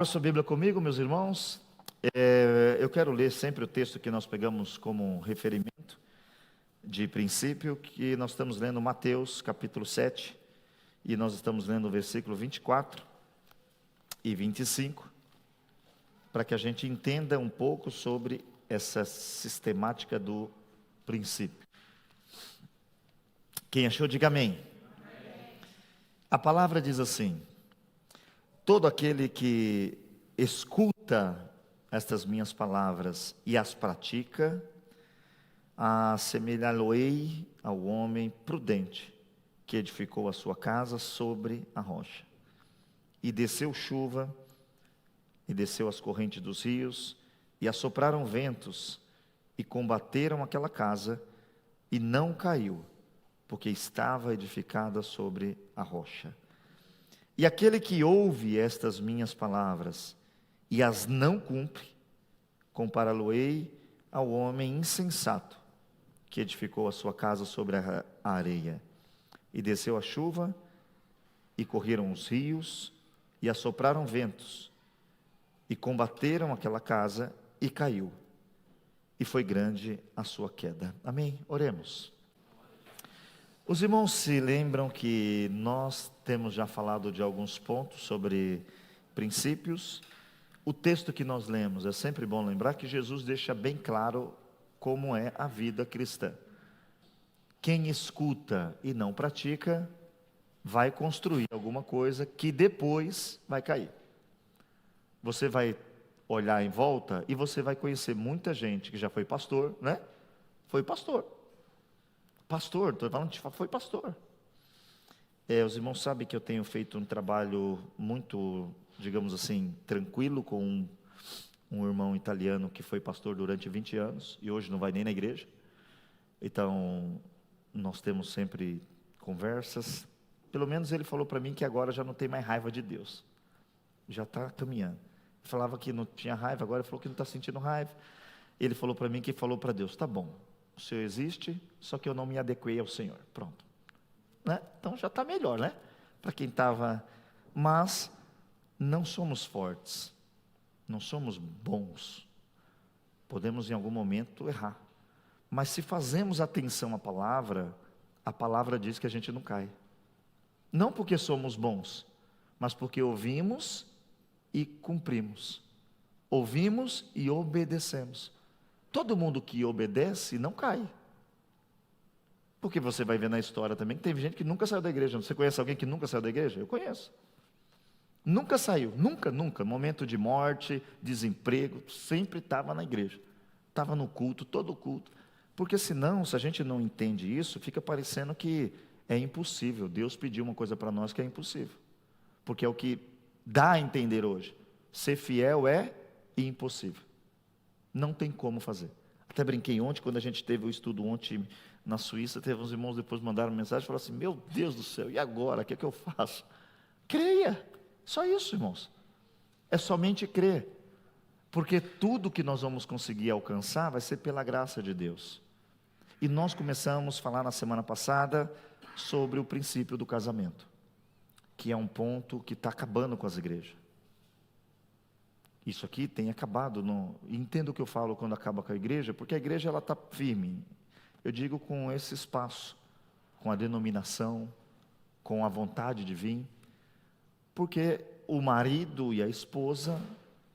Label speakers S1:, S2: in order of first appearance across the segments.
S1: A sua Bíblia comigo, meus irmãos. Eu quero ler sempre o texto que nós pegamos como referimento de princípio, que nós estamos lendo Mateus capítulo 7, e nós estamos lendo o versículo 24 e 25, para que a gente entenda um pouco sobre essa sistemática do princípio. Quem achou, diga amém. A palavra diz assim: todo aquele que escuta estas minhas palavras e as pratica, assemelhá-lo-ei ao homem prudente que edificou a sua casa sobre a rocha. E desceu chuva, e desceu as correntes dos rios, e assopraram ventos, e combateram aquela casa, e não caiu, porque estava edificada sobre a rocha. E aquele que ouve estas minhas palavras e as não cumpre, compará-lo-ei ao homem insensato que edificou a sua casa sobre a areia. E desceu a chuva, e correram os rios, e assopraram ventos, e combateram aquela casa, e caiu. E foi grande a sua queda. Amém? Oremos. Os irmãos se lembram que nós temos já falado de alguns pontos sobre princípios. O texto que nós lemos, é sempre bom lembrar que Jesus deixa bem claro como é a vida cristã. Quem escuta e não pratica, vai construir alguma coisa que depois vai cair. Você vai olhar em volta e você vai conhecer muita gente que já foi pastor, né? Foi pastor. Pastor, estou falando de foi pastor. Os irmãos sabem que eu tenho feito um trabalho muito, digamos assim, tranquilo com um irmão italiano que foi pastor durante 20 anos e hoje não vai nem na igreja. Então, nós temos sempre conversas. Pelo menos ele falou para mim que agora já não tem mais raiva de Deus. Já está caminhando. Ele falava que não tinha raiva, agora ele falou que não está sentindo raiva. Ele falou para mim que falou para Deus: tá bom, o Senhor existe, só que eu não me adequei ao Senhor. Pronto. Né? Então já está melhor, né? Para quem estava... Mas não somos fortes, não somos bons. Podemos em algum momento errar. Mas se fazemos atenção à palavra, a palavra diz que a gente não cai. Não porque somos bons, mas porque ouvimos e cumprimos. Ouvimos e obedecemos. Todo mundo que obedece não cai. Porque você vai ver na história também que teve gente que nunca saiu da igreja. Você conhece alguém que nunca saiu da igreja? Eu conheço. Nunca saiu, nunca. Momento de morte, desemprego, sempre estava na igreja. Estava no culto, todo culto. Porque senão, se a gente não entende isso, fica parecendo que é impossível. Deus pediu uma coisa para nós que é impossível. Porque é o que dá a entender hoje. Ser fiel é impossível. Não tem como fazer. Até brinquei ontem, quando a gente teve o estudo ontem na Suíça, teve uns irmãos depois mandaram mensagem e falaram assim: meu Deus do céu, e agora? O que é que eu faço? Creia, só isso, irmãos. É somente crer. Porque tudo que nós vamos conseguir alcançar vai ser pela graça de Deus. E nós começamos a falar na semana passada sobre o princípio do casamento, que é um ponto que está acabando com as igrejas. Isso aqui tem acabado. Entendo o que eu falo quando acaba com a igreja, porque a igreja ela está firme. Eu digo com esse espaço, com a denominação, com a vontade de vir, porque o marido e a esposa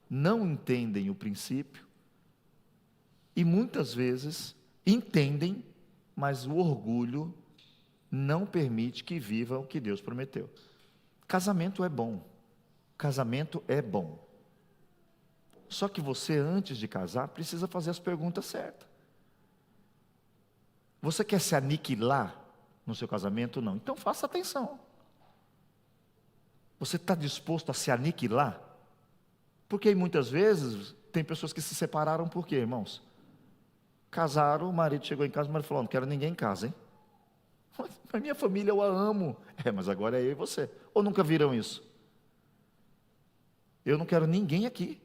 S1: não entendem o princípio, e muitas vezes entendem, mas o orgulho não permite que viva o que Deus prometeu. Casamento é bom. Casamento é bom. Só que você, antes de casar, precisa fazer as perguntas certas. Você quer se aniquilar no seu casamento? Não. Então faça atenção. Você está disposto a se aniquilar? Porque muitas vezes tem pessoas que se separaram por quê, irmãos? Casaram, o marido chegou em casa, o marido falou: não quero ninguém em casa, hein? Mas minha família eu a amo. Mas agora é eu e você. Ou nunca viram isso? Eu não quero ninguém aqui.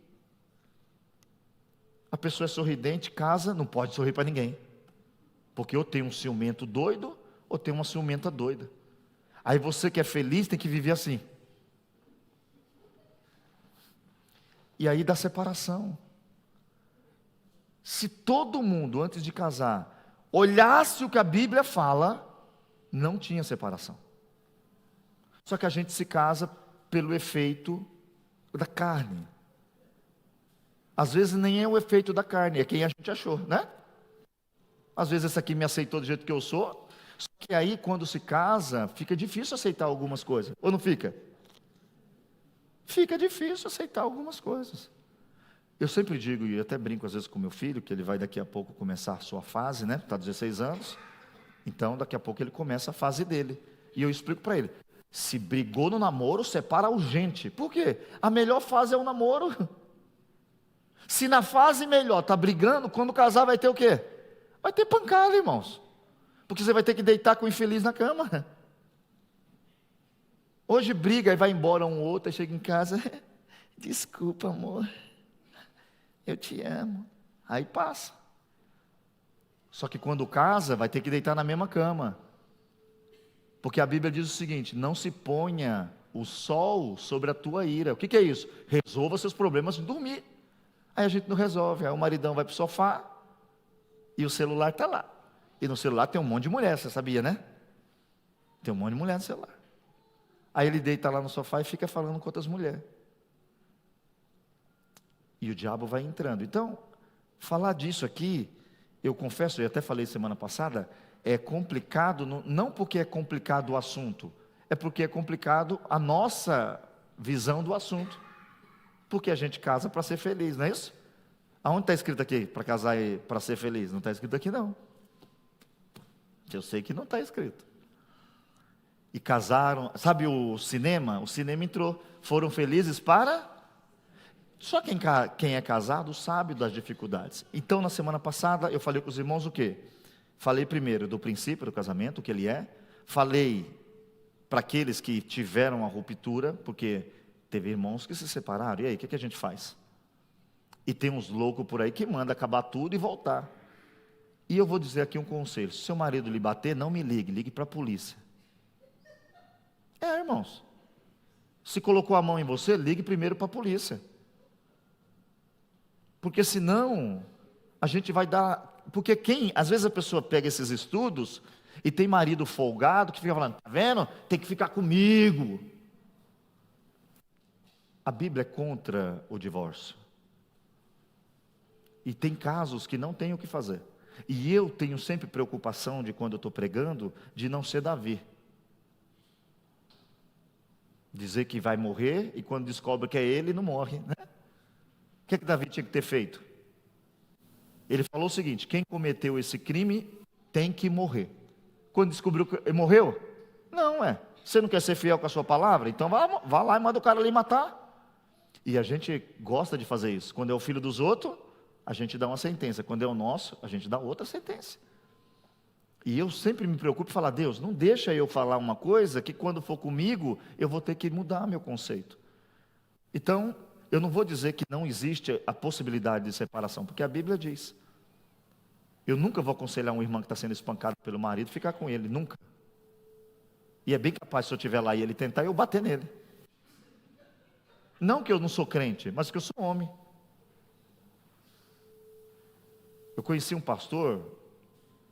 S1: A pessoa é sorridente, casa, não pode sorrir para ninguém. Porque ou tem um ciumento doido, ou tem uma ciumenta doida. Aí você que é feliz tem que viver assim. E aí dá separação. Se todo mundo, antes de casar, olhasse o que a Bíblia fala, não tinha separação. Só que a gente se casa pelo efeito da carne. Às vezes nem é o efeito da carne, é quem a gente achou, né? Às vezes esse aqui me aceitou do jeito que eu sou, só que aí quando se casa, fica difícil aceitar algumas coisas. Ou não fica? Fica difícil aceitar algumas coisas. Eu sempre digo, e até brinco às vezes com meu filho, que ele vai daqui a pouco começar a sua fase, né? Está 16 anos, então daqui a pouco ele começa a fase dele. E eu explico para ele, se brigou no namoro, separa urgente. Por quê? A melhor fase é o namoro. Se na fase melhor está brigando, quando casar vai ter o quê? Vai ter pancada, irmãos. Porque você vai ter que deitar com o infeliz na cama. Hoje briga e vai embora um outro, aí chega em casa, desculpa amor, eu te amo. Aí passa. Só que quando casa, vai ter que deitar na mesma cama. Porque a Bíblia diz o seguinte, não se ponha o sol sobre a tua ira. O que é isso? Resolva seus problemas de dormir. Aí a gente não resolve, aí o maridão vai para o sofá e o celular está lá. E no celular tem um monte de mulher, você sabia, né? Tem um monte de mulher no celular. Aí ele deita lá no sofá e fica falando com outras mulheres. E o diabo vai entrando. Então, falar disso aqui, eu confesso, eu até falei semana passada, é complicado, não porque é complicado o assunto, é porque é complicado a nossa visão do assunto. Porque a gente casa para ser feliz, não é isso? Aonde está escrito aqui, para casar e para ser feliz? Não está escrito aqui não. Eu sei que não está escrito. E casaram, sabe o cinema? O cinema entrou, foram felizes para... Só quem é casado sabe das dificuldades. Então na semana passada eu falei com os irmãos o quê? Falei primeiro do princípio do casamento, o que ele é. Falei para aqueles que tiveram a ruptura, porque teve irmãos que se separaram, e aí, o que a gente faz? E tem uns loucos por aí que mandam acabar tudo e voltar. E eu vou dizer aqui um conselho, se seu marido lhe bater, não me ligue, ligue para a polícia. Irmãos, se colocou a mão em você, ligue primeiro para a polícia. Porque senão, a gente vai dar... Porque às vezes a pessoa pega esses estudos e tem marido folgado que fica falando, tá vendo? Tem que ficar comigo. A Bíblia é contra o divórcio. E tem casos que não tem o que fazer. E eu tenho sempre preocupação de quando eu estou pregando, de não ser Davi. Dizer que vai morrer e quando descobre que é ele, não morre, né? O que Davi tinha que ter feito? Ele falou o seguinte, quem cometeu esse crime tem que morrer. Quando descobriu que ele morreu? Não, você não quer ser fiel com a sua palavra? Então vá lá e manda o cara ali matar. E a gente gosta de fazer isso. Quando é o filho dos outros, a gente dá uma sentença. Quando é o nosso, a gente dá outra sentença. E eu sempre me preocupo em falar, Deus, não deixa eu falar uma coisa que quando for comigo, eu vou ter que mudar meu conceito. Então, eu não vou dizer que não existe a possibilidade de separação, porque a Bíblia diz. Eu nunca vou aconselhar um irmão que está sendo espancado pelo marido, ficar com ele, nunca. E é bem capaz, se eu estiver lá e ele tentar, eu bater nele. Não que eu não sou crente, mas que eu sou homem. Eu conheci um pastor,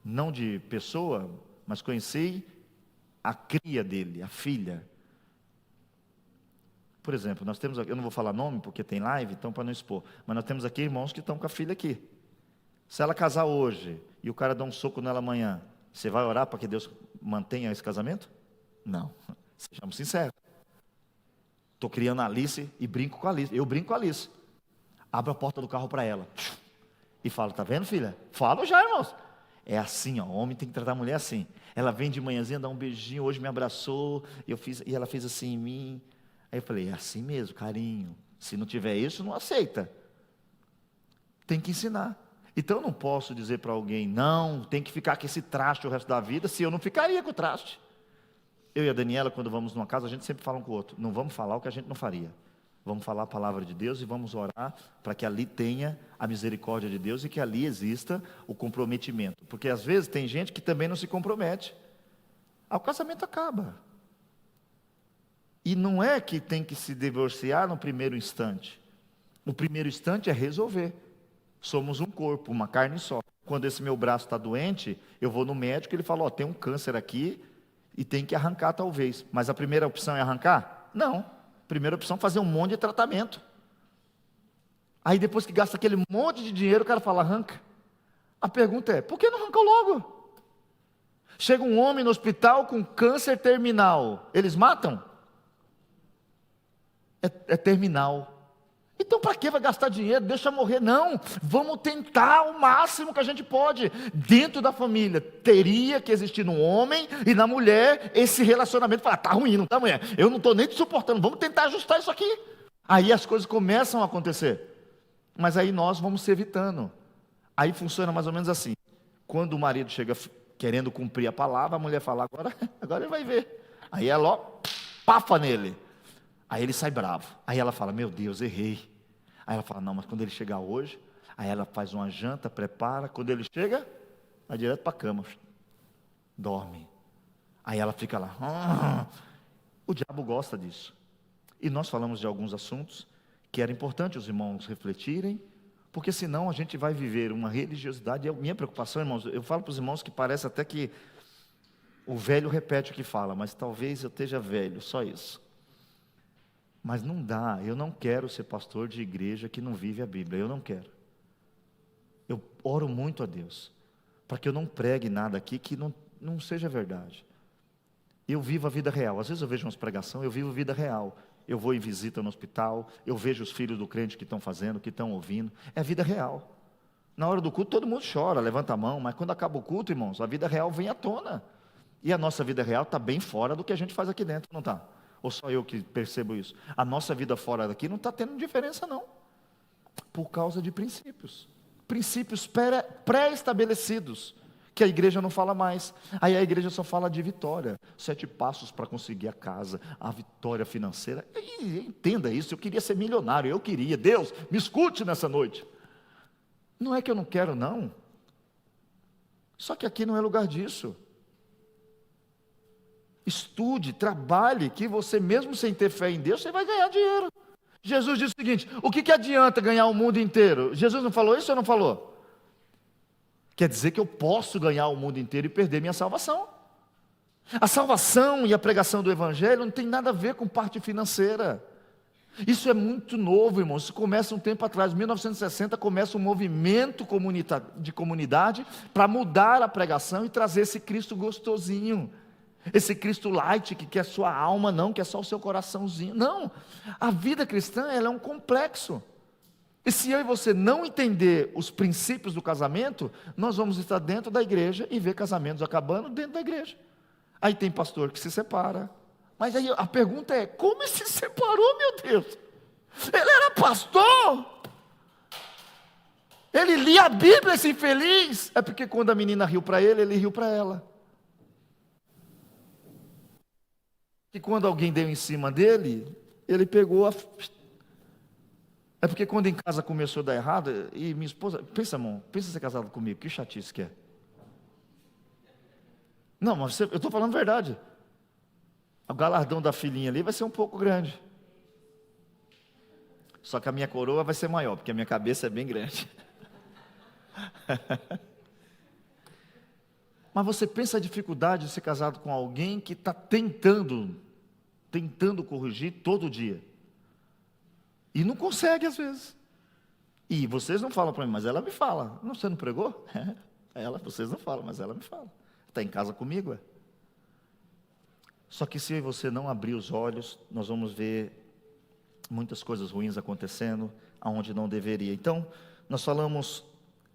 S1: não de pessoa, mas conheci a cria dele, a filha. Por exemplo, nós temos aqui, eu não vou falar nome porque tem live, então para não expor, mas nós temos aqui irmãos que estão com a filha aqui. Se ela casar hoje e o cara dá um soco nela amanhã, você vai orar para que Deus mantenha esse casamento? Não, sejamos sinceros. Estou criando a Alice e brinco com a Alice. Eu brinco com a Alice. Abro a porta do carro para ela. E falo, tá vendo, filha? Falo já, irmãos. É assim, ó, homem tem que tratar a mulher assim. Ela vem de manhãzinha, dá um beijinho, hoje me abraçou, e ela fez assim em mim. Aí eu falei, é assim mesmo, carinho. Se não tiver isso, não aceita. Tem que ensinar. Então eu não posso dizer para alguém, não, tem que ficar com esse traste o resto da vida, se eu não ficaria com o traste. Eu e a Daniela, quando vamos numa casa, a gente sempre fala um com o outro, não vamos falar o que a gente não faria. Vamos falar a palavra de Deus e vamos orar para que ali tenha a misericórdia de Deus e que ali exista o comprometimento. Porque às vezes tem gente que também não se compromete. O casamento acaba. E não é que tem que se divorciar no primeiro instante. No primeiro instante é resolver. Somos um corpo, uma carne só. Quando esse meu braço está doente, eu vou no médico e ele fala, tem um câncer aqui e tem que arrancar talvez. Mas a primeira opção é arrancar? Não. Primeira opção é fazer um monte de tratamento. Aí depois que gasta aquele monte de dinheiro, o cara fala, arranca. A pergunta é, por que não arrancou logo? Chega um homem no hospital com câncer terminal, eles matam? É terminal. Então para que vai gastar dinheiro? Deixa morrer. Não, vamos tentar o máximo que a gente pode. Dentro da família, teria que existir no homem e na mulher esse relacionamento. Falar, tá ruim, não tá, mulher? Eu não estou nem te suportando, vamos tentar ajustar isso aqui. Aí as coisas começam a acontecer. Mas aí nós vamos se evitando. Aí funciona mais ou menos assim. Quando o marido chega querendo cumprir a palavra, a mulher fala, agora ele vai ver. Aí ela, pafa nele. Aí ele sai bravo. Aí ela fala, meu Deus, errei. Aí ela fala, não, mas quando ele chegar hoje, aí ela faz uma janta, prepara. Quando ele chega, vai direto para a cama. Dorme. Aí ela fica lá. O diabo gosta disso. E nós falamos de alguns assuntos que era importante os irmãos refletirem, porque senão a gente vai viver uma religiosidade. E a minha preocupação, irmãos, eu falo para os irmãos que parece até que o velho repete o que fala, mas talvez eu esteja velho, só isso. Mas não dá, eu não quero ser pastor de igreja que não vive a Bíblia, eu não quero. Eu oro muito a Deus, para que eu não pregue nada aqui que não seja verdade. Eu vivo a vida real, às vezes eu vejo umas pregações, eu vivo a vida real. Eu vou em visita no hospital, eu vejo os filhos do crente que estão fazendo, que estão ouvindo, é a vida real. Na hora do culto todo mundo chora, levanta a mão, mas quando acaba o culto, irmãos, a vida real vem à tona. E a nossa vida real está bem fora do que a gente faz aqui dentro, não está? Ou só eu que percebo isso? A nossa vida fora daqui não está tendo diferença não, por causa de princípios pré-estabelecidos, que a igreja não fala mais. Aí a igreja só fala de vitória, 7 passos para conseguir a casa, a vitória financeira. E entenda isso, eu queria ser milionário, eu queria, Deus, me escute nessa noite. Não é que eu não quero não, só que aqui não é lugar disso. Estude, trabalhe, que você mesmo sem ter fé em Deus, você vai ganhar dinheiro. Jesus disse o seguinte, o que adianta ganhar o mundo inteiro? Jesus não falou isso ou não falou? Quer dizer que eu posso ganhar o mundo inteiro e perder minha salvação. A salvação e a pregação do Evangelho não tem nada a ver com parte financeira. Isso é muito novo, irmãos. Isso começa um tempo atrás, em 1960, começa um movimento de comunidade para mudar a pregação e trazer esse Cristo gostosinho. Esse Cristo light que quer sua alma, não, que é só o seu coraçãozinho. Não, a vida cristã ela é um complexo. E se eu e você não entender os princípios do casamento, nós vamos estar dentro da igreja e ver casamentos acabando dentro da igreja. Aí tem pastor que se separa. Mas aí a pergunta é, como ele se separou, meu Deus? Ele era pastor? Ele lia a Bíblia, esse infeliz? É porque quando a menina riu para ele, ele riu para ela. E quando alguém deu em cima dele, ele pegou a... É porque quando em casa começou a dar errado, e minha esposa, pensa irmão, pensa ser casado comigo, que chatice que é. Não, mas eu estou falando a verdade. O galardão da filhinha ali vai ser um pouco grande. Só que a minha coroa vai ser maior, porque a minha cabeça é bem grande. Mas você pensa a dificuldade de ser casado com alguém que está tentando corrigir todo dia. E não consegue às vezes. E vocês não falam para mim, mas ela me fala. Não, você não pregou? Vocês não falam, mas ela me fala. Está em casa comigo, é? Só que se você não abrir os olhos, nós vamos ver muitas coisas ruins acontecendo, aonde não deveria. Então, nós falamos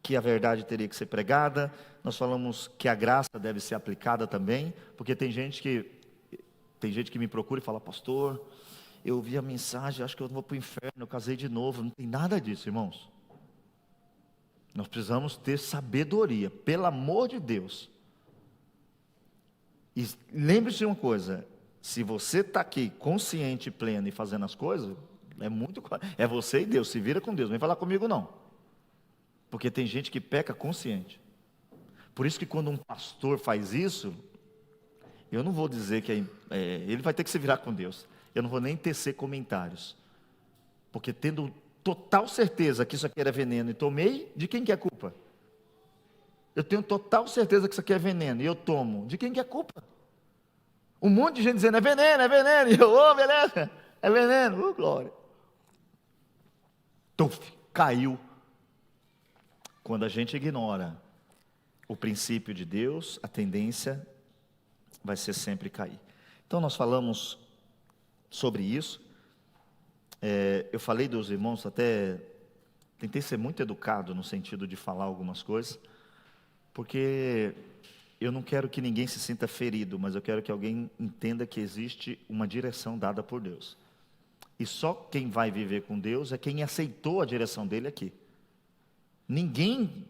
S1: que a verdade teria que ser pregada, nós falamos que a graça deve ser aplicada também, porque tem gente que me procura e fala, pastor, eu ouvi a mensagem, acho que eu vou para o inferno, eu casei de novo. Não tem nada disso, irmãos. Nós precisamos ter sabedoria, pelo amor de Deus. E lembre-se de uma coisa, se você está aqui consciente, pleno e fazendo as coisas, é você e Deus, se vira com Deus, não vem falar comigo não. Porque tem gente que peca consciente. Por isso que quando um pastor faz isso, eu não vou dizer que ele vai ter que se virar com Deus. Eu não vou nem tecer comentários. Porque tendo total certeza que isso aqui era veneno e tomei, de quem que é a culpa? Eu tenho total certeza que isso aqui é veneno e eu tomo, de quem que é a culpa? Um monte de gente dizendo, é veneno, e eu, beleza, é veneno, glória. Tuf, caiu. Quando a gente ignora o princípio de Deus, a tendência vai ser sempre cair. Então nós falamos sobre isso. Eu falei dos irmãos, até tentei ser muito educado no sentido de falar algumas coisas, porque eu não quero que ninguém se sinta ferido, mas eu quero que alguém entenda que existe uma direção dada por Deus. E só quem vai viver com Deus é quem aceitou a direção dele aqui. Ninguém,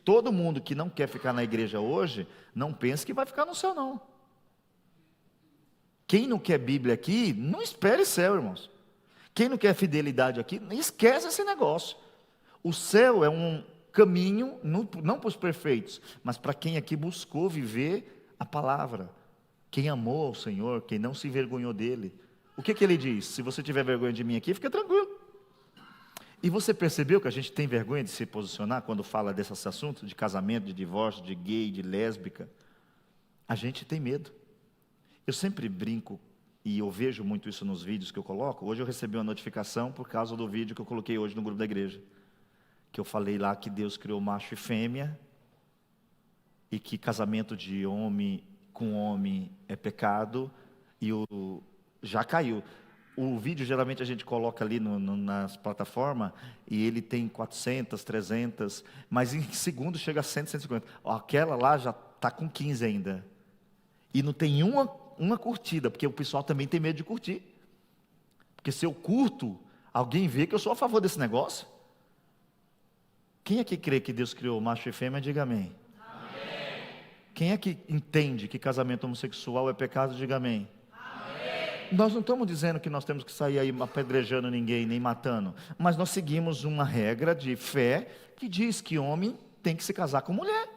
S1: todo mundo que não quer ficar na igreja hoje, não pensa que vai ficar no céu, não. Quem não quer Bíblia aqui, não espere céu, irmãos. Quem não quer fidelidade aqui, esquece esse negócio. O céu é um caminho, não para os perfeitos, mas para quem aqui buscou viver a palavra. Quem amou o Senhor, quem não se envergonhou dele. O que ele diz? Se você tiver vergonha de mim aqui, fica tranquilo. E você percebeu que a gente tem vergonha de se posicionar quando fala desses assuntos, de casamento, de divórcio, de gay, de lésbica? A gente tem medo. Eu sempre brinco, e eu vejo muito isso nos vídeos que eu coloco. Hoje eu recebi uma notificação por causa do vídeo que eu coloquei hoje no grupo da igreja. Que eu falei lá que Deus criou macho e fêmea, e que casamento de homem com homem é pecado, e já caiu. O vídeo geralmente a gente coloca ali nas plataformas, e ele tem 400, 300, mas em segundos chega a 100, 150. Aquela lá já está com 15 ainda. E não tem uma curtida, porque o pessoal também tem medo de curtir. Porque se eu curto, alguém vê que eu sou a favor desse negócio. Quem é que crê que Deus criou macho e fêmea, diga amém. Amém. Quem é que entende que casamento homossexual é pecado, diga amém. Nós não estamos dizendo que nós temos que sair aí apedrejando ninguém, nem matando, mas nós seguimos uma regra de fé que diz que homem tem que se casar com mulher,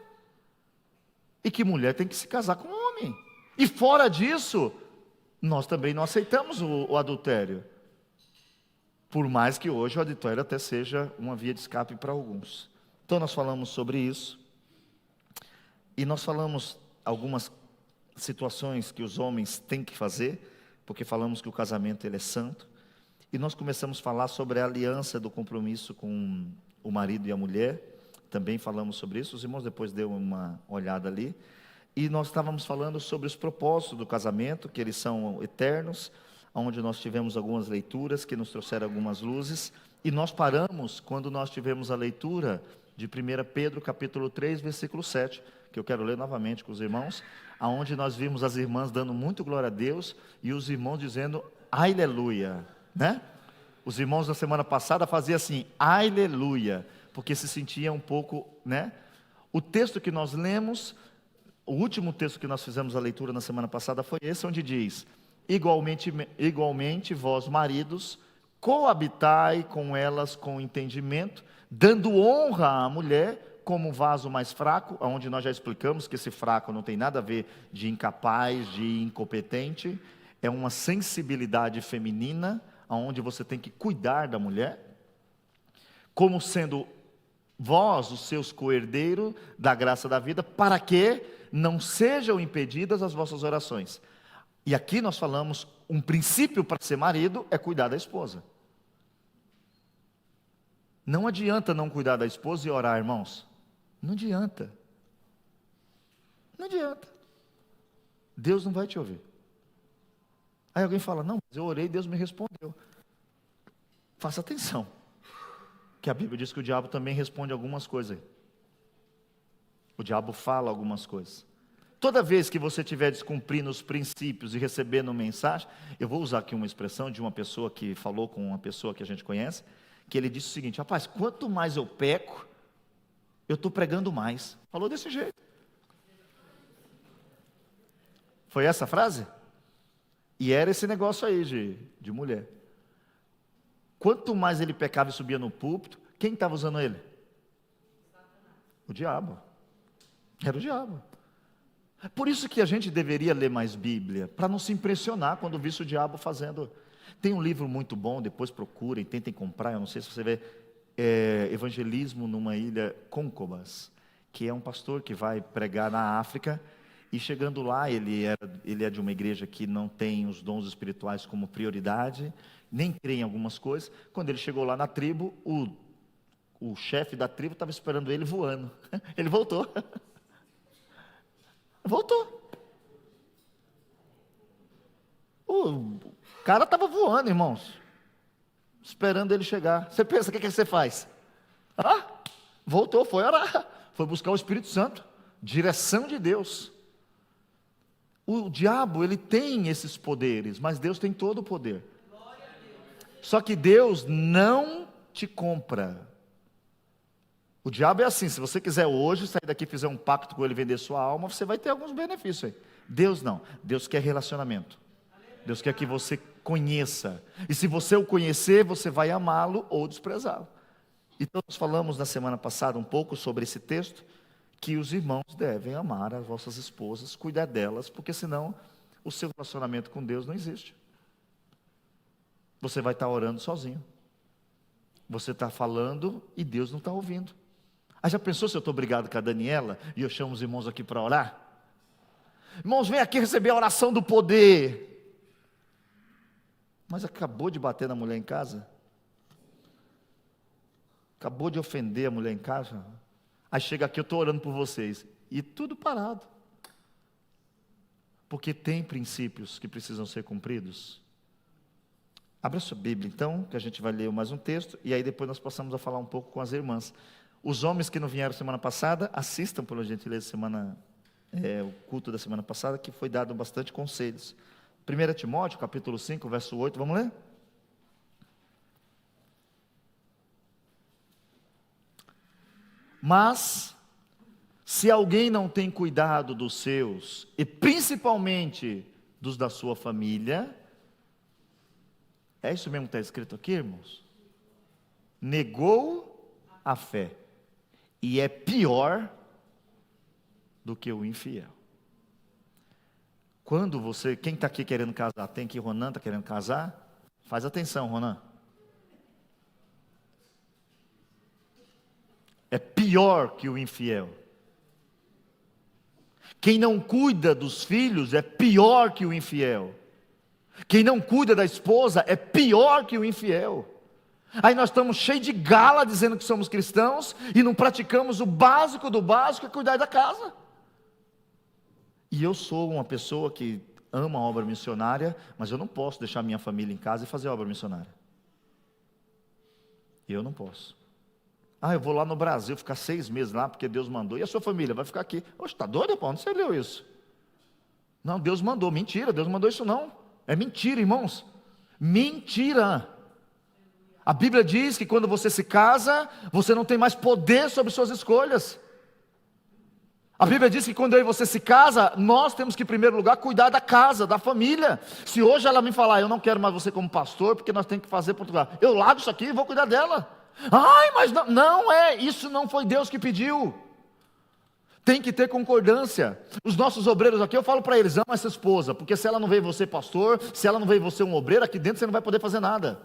S1: e que mulher tem que se casar com homem, e fora disso, nós também não aceitamos o adultério, por mais que hoje o adultério até seja uma via de escape para alguns. Então nós falamos sobre isso, e nós falamos algumas situações que os homens têm que fazer, porque falamos que o casamento ele é santo, e nós começamos a falar sobre a aliança do compromisso com o marido e a mulher, também falamos sobre isso, os irmãos depois deu uma olhada ali, e nós estávamos falando sobre os propósitos do casamento, que eles são eternos, onde nós tivemos algumas leituras que nos trouxeram algumas luzes, e nós paramos quando nós tivemos a leitura de 1 Pedro capítulo 3, versículo 7, que eu quero ler novamente com os irmãos, aonde nós vimos as irmãs dando muito glória a Deus, e os irmãos dizendo, aleluia, né? Os irmãos da semana passada faziam assim, aleluia, porque se sentiam um pouco, né? O texto que nós lemos, o último texto que nós fizemos a leitura na semana passada foi esse, onde diz, igualmente vós maridos, coabitai com elas com entendimento, dando honra à mulher, como vaso mais fraco, onde nós já explicamos que esse fraco não tem nada a ver de incapaz, de incompetente, é uma sensibilidade feminina, onde você tem que cuidar da mulher, como sendo vós os seus co-herdeiros da graça da vida, para que não sejam impedidas as vossas orações. E aqui nós falamos, um princípio para ser marido é cuidar da esposa. Não adianta não cuidar da esposa e orar, irmãos. Não adianta. Não adianta. Deus não vai te ouvir. Aí alguém fala, não, mas eu orei e Deus me respondeu. Faça atenção, que a Bíblia diz que o diabo também responde algumas coisas. O diabo fala algumas coisas. Toda vez que você estiver descumprindo os princípios e recebendo mensagem, eu vou usar aqui uma expressão de uma pessoa que falou com uma pessoa que a gente conhece, que ele disse o seguinte, rapaz, quanto mais eu peco, eu estou pregando mais. Falou desse jeito. Foi essa a frase? E era esse negócio aí de mulher. Quanto mais ele pecava e subia no púlpito, quem estava usando ele? O diabo. Era o diabo. Por isso que a gente deveria ler mais Bíblia, para não se impressionar quando visse o diabo fazendo. Tem um livro muito bom, depois procurem, tentem comprar, eu não sei se você vê, Evangelismo numa Ilha Côncobas, que é um pastor que vai pregar na África, e chegando lá, ele é de uma igreja que não tem os dons espirituais como prioridade, nem crê em algumas coisas. Quando ele chegou lá na tribo, o chefe da tribo estava esperando ele voando. Ele voltou. Voltou. O cara estava voando, irmãos, esperando ele chegar. Você pensa, o que você faz? Voltou, foi orar, foi buscar o Espírito Santo, direção de Deus. O diabo, ele tem esses poderes, mas Deus tem todo o poder. Só que Deus não te compra. O diabo é assim, se você quiser hoje sair daqui e fizer um pacto com ele, vender sua alma, você vai ter alguns benefícios aí. Deus não, Deus quer relacionamento. Deus quer que você conheça. E se você o conhecer, você vai amá-lo ou desprezá-lo. Então nós falamos na semana passada um pouco sobre esse texto, que os irmãos devem amar as vossas esposas, cuidar delas, porque senão o seu relacionamento com Deus não existe. Você vai estar orando sozinho. Você está falando e Deus não está ouvindo. Já pensou se eu estou brigado com a Daniela e eu chamo os irmãos aqui para orar? Irmãos, vem aqui receber a oração do poder. Mas acabou de bater na mulher em casa? Acabou de ofender a mulher em casa? Aí chega aqui, eu estou orando por vocês. E tudo parado. Porque tem princípios que precisam ser cumpridos. Abra sua Bíblia então, que a gente vai ler mais um texto. E aí depois nós passamos a falar um pouco com as irmãs. Os homens que não vieram semana passada, assistam por gentileza o culto da semana passada, que foi dado bastante conselhos. 1 Timóteo, capítulo 5, verso 8, vamos ler? Mas, se alguém não tem cuidado dos seus, e principalmente dos da sua família, é isso mesmo que está escrito aqui, irmãos? Negou a fé, e é pior do que o infiel. Quando quem está aqui querendo casar, tem aqui Ronan, está querendo casar? Faz atenção, Ronan. É pior que o infiel. Quem não cuida dos filhos é pior que o infiel. Quem não cuida da esposa é pior que o infiel. Aí nós estamos cheios de gala dizendo que somos cristãos e não praticamos o básico do básico, é cuidar da casa. E eu sou uma pessoa que ama a obra missionária, mas eu não posso deixar minha família em casa e fazer obra missionária. Eu não posso. Eu vou lá no Brasil, ficar 6 meses lá, porque Deus mandou. E a sua família vai ficar aqui. Oxe, está doido, pô? Onde você leu isso? Não, Deus mandou. Mentira, Deus mandou isso não. É mentira, irmãos. Mentira. A Bíblia diz que quando você se casa, você não tem mais poder sobre suas escolhas. A Bíblia diz que quando eu e você se casa, nós temos que, em primeiro lugar, cuidar da casa, da família. Se hoje ela me falar, eu não quero mais você como pastor, porque nós temos que fazer Portugal, eu largo isso aqui e vou cuidar dela. Mas não isso não foi Deus que pediu. Tem que ter concordância. Os nossos obreiros aqui, eu falo para eles, ama essa esposa, porque se ela não veio você pastor, se ela não veio você um obreiro, aqui dentro você não vai poder fazer nada.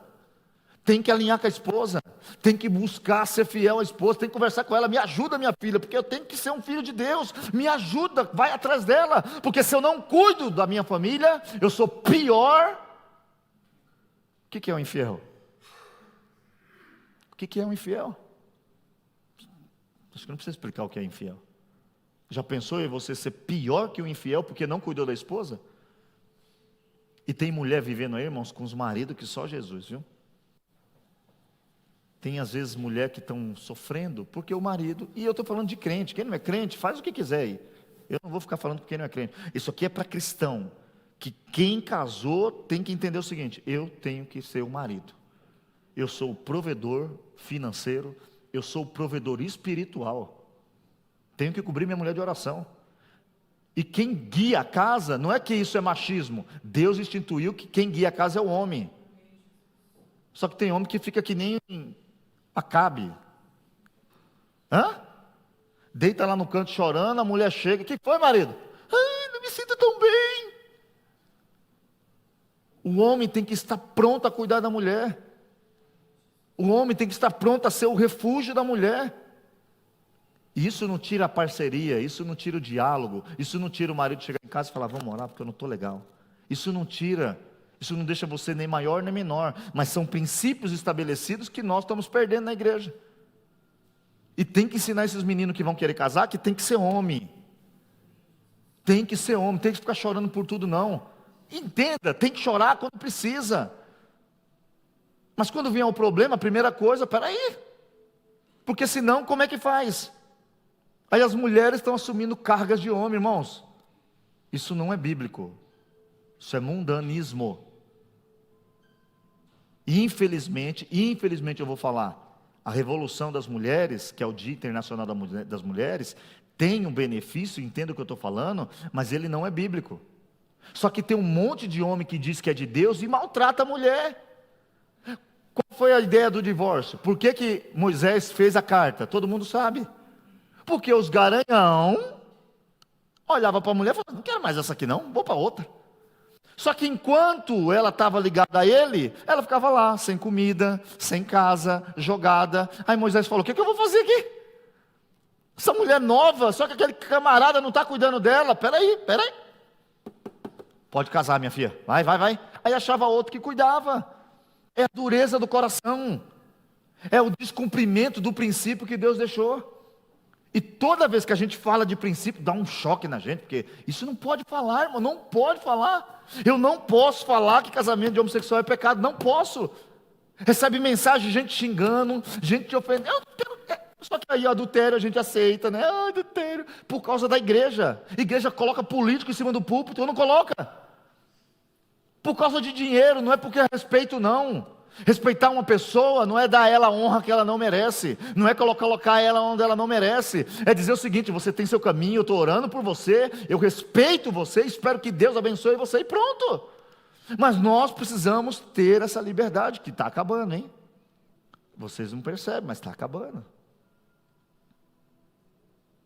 S1: Tem que alinhar com a esposa, tem que buscar ser fiel à esposa, tem que conversar com ela, me ajuda minha filha, porque eu tenho que ser um filho de Deus, me ajuda, vai atrás dela, porque se eu não cuido da minha família, eu sou pior. O que é um infiel? O que é um infiel? Acho que não precisa explicar o que é infiel. Já pensou em você ser pior que o infiel porque não cuidou da esposa? E tem mulher vivendo aí, irmãos, com os maridos que só Jesus, viu? Tem às vezes mulher que estão sofrendo porque o marido, e eu estou falando de crente, quem não é crente faz o que quiser aí. Eu não vou ficar falando com quem não é crente. Isso aqui é para cristão, que quem casou tem que entender o seguinte: eu tenho que ser o marido. Eu sou o provedor financeiro, eu sou o provedor espiritual. Tenho que cobrir minha mulher de oração. E quem guia a casa, não é que isso é machismo. Deus instituiu que quem guia a casa é o homem. Só que tem homem que fica que nem Acabe. Deita lá no canto chorando, a mulher chega. O que foi, marido? Não me sinto tão bem. O homem tem que estar pronto a cuidar da mulher. O homem tem que estar pronto a ser o refúgio da mulher. E isso não tira a parceria, isso não tira o diálogo, isso não tira o marido chegar em casa e falar, vamos orar porque eu não estou legal. Isso não tira, isso não deixa você nem maior nem menor, mas são princípios estabelecidos que nós estamos perdendo na igreja. E tem que ensinar esses meninos que vão querer casar que tem que ser homem. Tem que ser homem, tem que ficar chorando por tudo não. Entenda, tem que chorar quando precisa. Mas quando vier o problema, a primeira coisa, peraí. Porque senão, como é que faz? Aí as mulheres estão assumindo cargas de homem, irmãos. Isso não é bíblico. Isso é mundanismo. E infelizmente eu vou falar, a Revolução das Mulheres, que é o Dia Internacional das Mulheres, tem um benefício, entendo o que eu estou falando, mas ele não é bíblico. Só que tem um monte de homem que diz que é de Deus e maltrata a mulher. Qual foi a ideia do divórcio? Por que Moisés fez a carta? Todo mundo sabe. Porque os garanhão olhavam para a mulher e falavam, não quero mais essa aqui não, vou para outra. Só que enquanto ela estava ligada a ele, ela ficava lá, sem comida, sem casa, jogada. Aí Moisés falou, o que eu vou fazer aqui? Essa mulher nova, só que aquele camarada não está cuidando dela. Peraí. Pode casar, minha filha, vai. Aí achava outro que cuidava. É a dureza do coração, é o descumprimento do princípio que Deus deixou. E toda vez que a gente fala de princípio, dá um choque na gente, porque isso não pode falar, irmão, não pode falar. Eu não posso falar que casamento de homossexual é pecado, não posso. Recebe mensagem de gente xingando, gente te ofendendo. Só que aí o adultério a gente aceita, né? Adultério, por causa da igreja. A igreja coloca político em cima do púlpito, eu não coloca. Por causa de dinheiro, não é porque é respeito não. Respeitar uma pessoa não é dar a ela a honra que ela não merece, não é colocar ela onde ela não merece, é dizer o seguinte, você tem seu caminho, eu estou orando por você, eu respeito você, espero que Deus abençoe você e pronto. Mas nós precisamos ter essa liberdade, que está acabando, hein? Vocês não percebem, mas está acabando.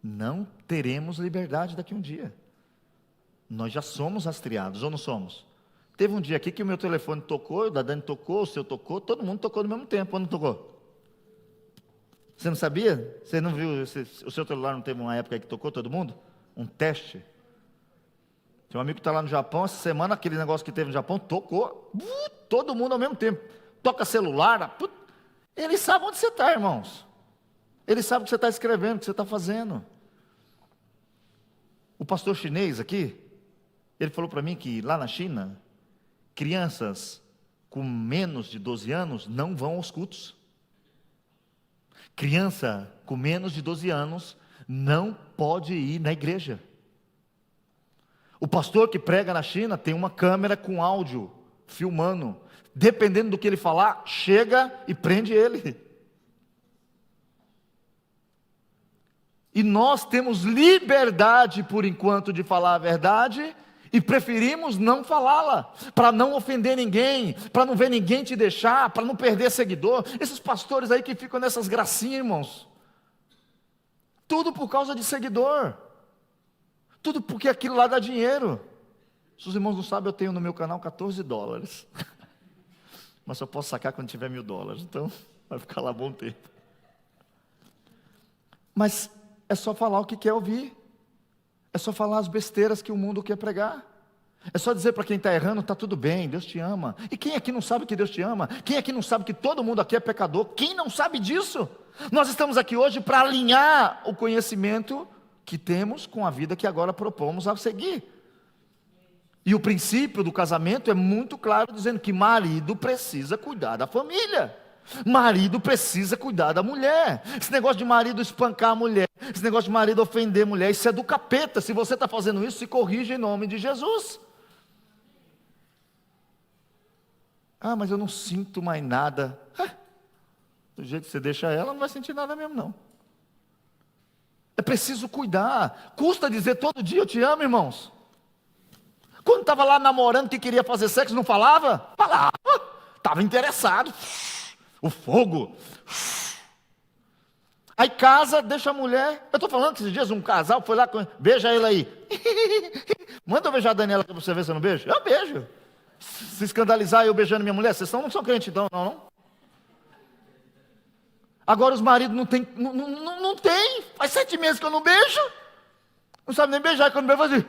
S1: Não teremos liberdade daqui a um dia. Nós já somos rastreados, ou não somos? Teve um dia aqui que o meu telefone tocou, o da Dani tocou, o seu tocou, todo mundo tocou no mesmo tempo, ou não tocou? Você não sabia? Você não viu, o seu celular não teve uma época aí que tocou todo mundo? Um teste. Tem um amigo que está lá no Japão, essa semana aquele negócio que teve no Japão, tocou, todo mundo ao mesmo tempo. Toca celular, ele sabe onde você está, irmãos. Ele sabe o que você está escrevendo, o que você está fazendo. O pastor chinês aqui, ele falou para mim que lá na China, crianças com menos de 12 anos não vão aos cultos. Criança com menos de 12 anos não pode ir na igreja. O pastor que prega na China tem uma câmera com áudio, filmando. Dependendo do que ele falar, chega e prende ele. E nós temos liberdade, por enquanto, de falar a verdade, e preferimos não falá-la, para não ofender ninguém, para não ver ninguém te deixar, para não perder seguidor. Esses pastores aí que ficam nessas gracinhas, irmãos, tudo por causa de seguidor, tudo porque aquilo lá dá dinheiro. Se os irmãos não sabem, eu tenho no meu canal $14, mas só posso sacar quando tiver $1.000, então vai ficar lá bom tempo. Mas é só falar o que quer ouvir. É só falar as besteiras que o mundo quer pregar. É só dizer para quem está errando, está tudo bem, Deus te ama. E quem aqui não sabe que Deus te ama? Quem aqui não sabe que todo mundo aqui é pecador? Quem não sabe disso? Nós estamos aqui hoje para alinhar o conhecimento que temos com a vida que agora propomos a seguir. E o princípio do casamento é muito claro, dizendo que marido precisa cuidar da família. Marido precisa cuidar da mulher. Esse negócio de marido espancar a mulher, esse negócio de marido ofender a mulher, isso é do capeta. Se você está fazendo isso, se corrija em nome de Jesus. Mas eu não sinto mais nada. Do jeito que você deixa ela, não vai sentir nada mesmo não. É preciso cuidar. Custa dizer todo dia eu te amo, irmãos. Quando estava lá namorando que queria fazer sexo, não falava? Falava, estava interessado. O fogo. Aí casa, deixa a mulher. Eu estou falando que esses dias um casal foi lá, beija ele aí. Manda eu beijar a Daniela para você ver se eu não beijo. Eu beijo. se escandalizar eu beijando minha mulher? Vocês não são crentes então, não? Agora os maridos não tem, não tem. Faz 7 meses que eu não beijo. Não sabe nem beijar, quando beijo assim.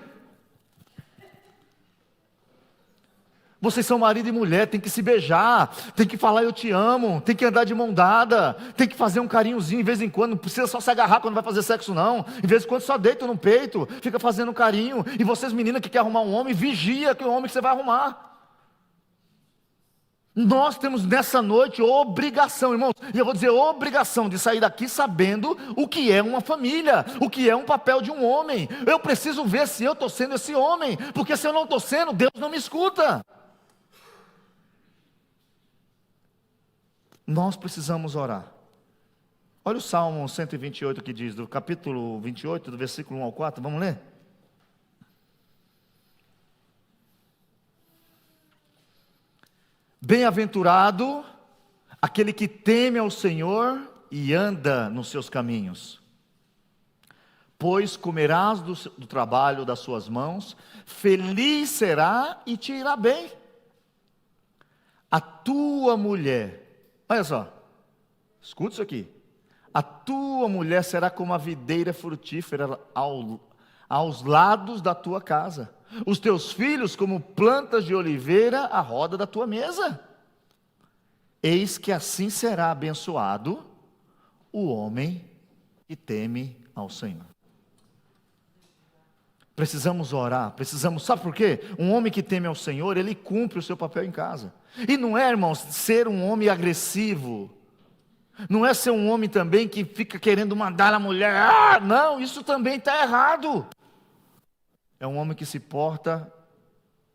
S1: Vocês são marido e mulher, tem que se beijar, tem que falar eu te amo, tem que andar de mão dada, tem que fazer um carinhozinho de vez em quando, não precisa só se agarrar quando vai fazer sexo não, de vez em quando só deita no peito, fica fazendo um carinho, e vocês meninas que querem arrumar um homem, vigia que o homem que você vai arrumar. Nós temos nessa noite obrigação, irmãos, e eu vou dizer obrigação de sair daqui sabendo o que é uma família, o que é um papel de um homem. Eu preciso ver se eu estou sendo esse homem, porque se eu não estou sendo, Deus não me escuta. Nós precisamos orar. Olha o Salmo 128 que diz, do capítulo 28, do versículo 1 ao 4, vamos ler? Bem-aventurado aquele que teme ao Senhor e anda nos seus caminhos, pois comerás do trabalho das suas mãos, feliz será e te irá bem. A tua mulher, olha só, escuta isso aqui. A tua mulher será como a videira frutífera aos lados da tua casa. Os teus filhos como plantas de oliveira à roda da tua mesa. Eis que assim será abençoado o homem que teme ao Senhor. Precisamos orar, sabe por quê? Um homem que teme ao Senhor, ele cumpre o seu papel em casa. E não é, irmãos, ser um homem agressivo. Não é ser um homem também que fica querendo mandar a mulher. Não, isso também está errado. É um homem que se porta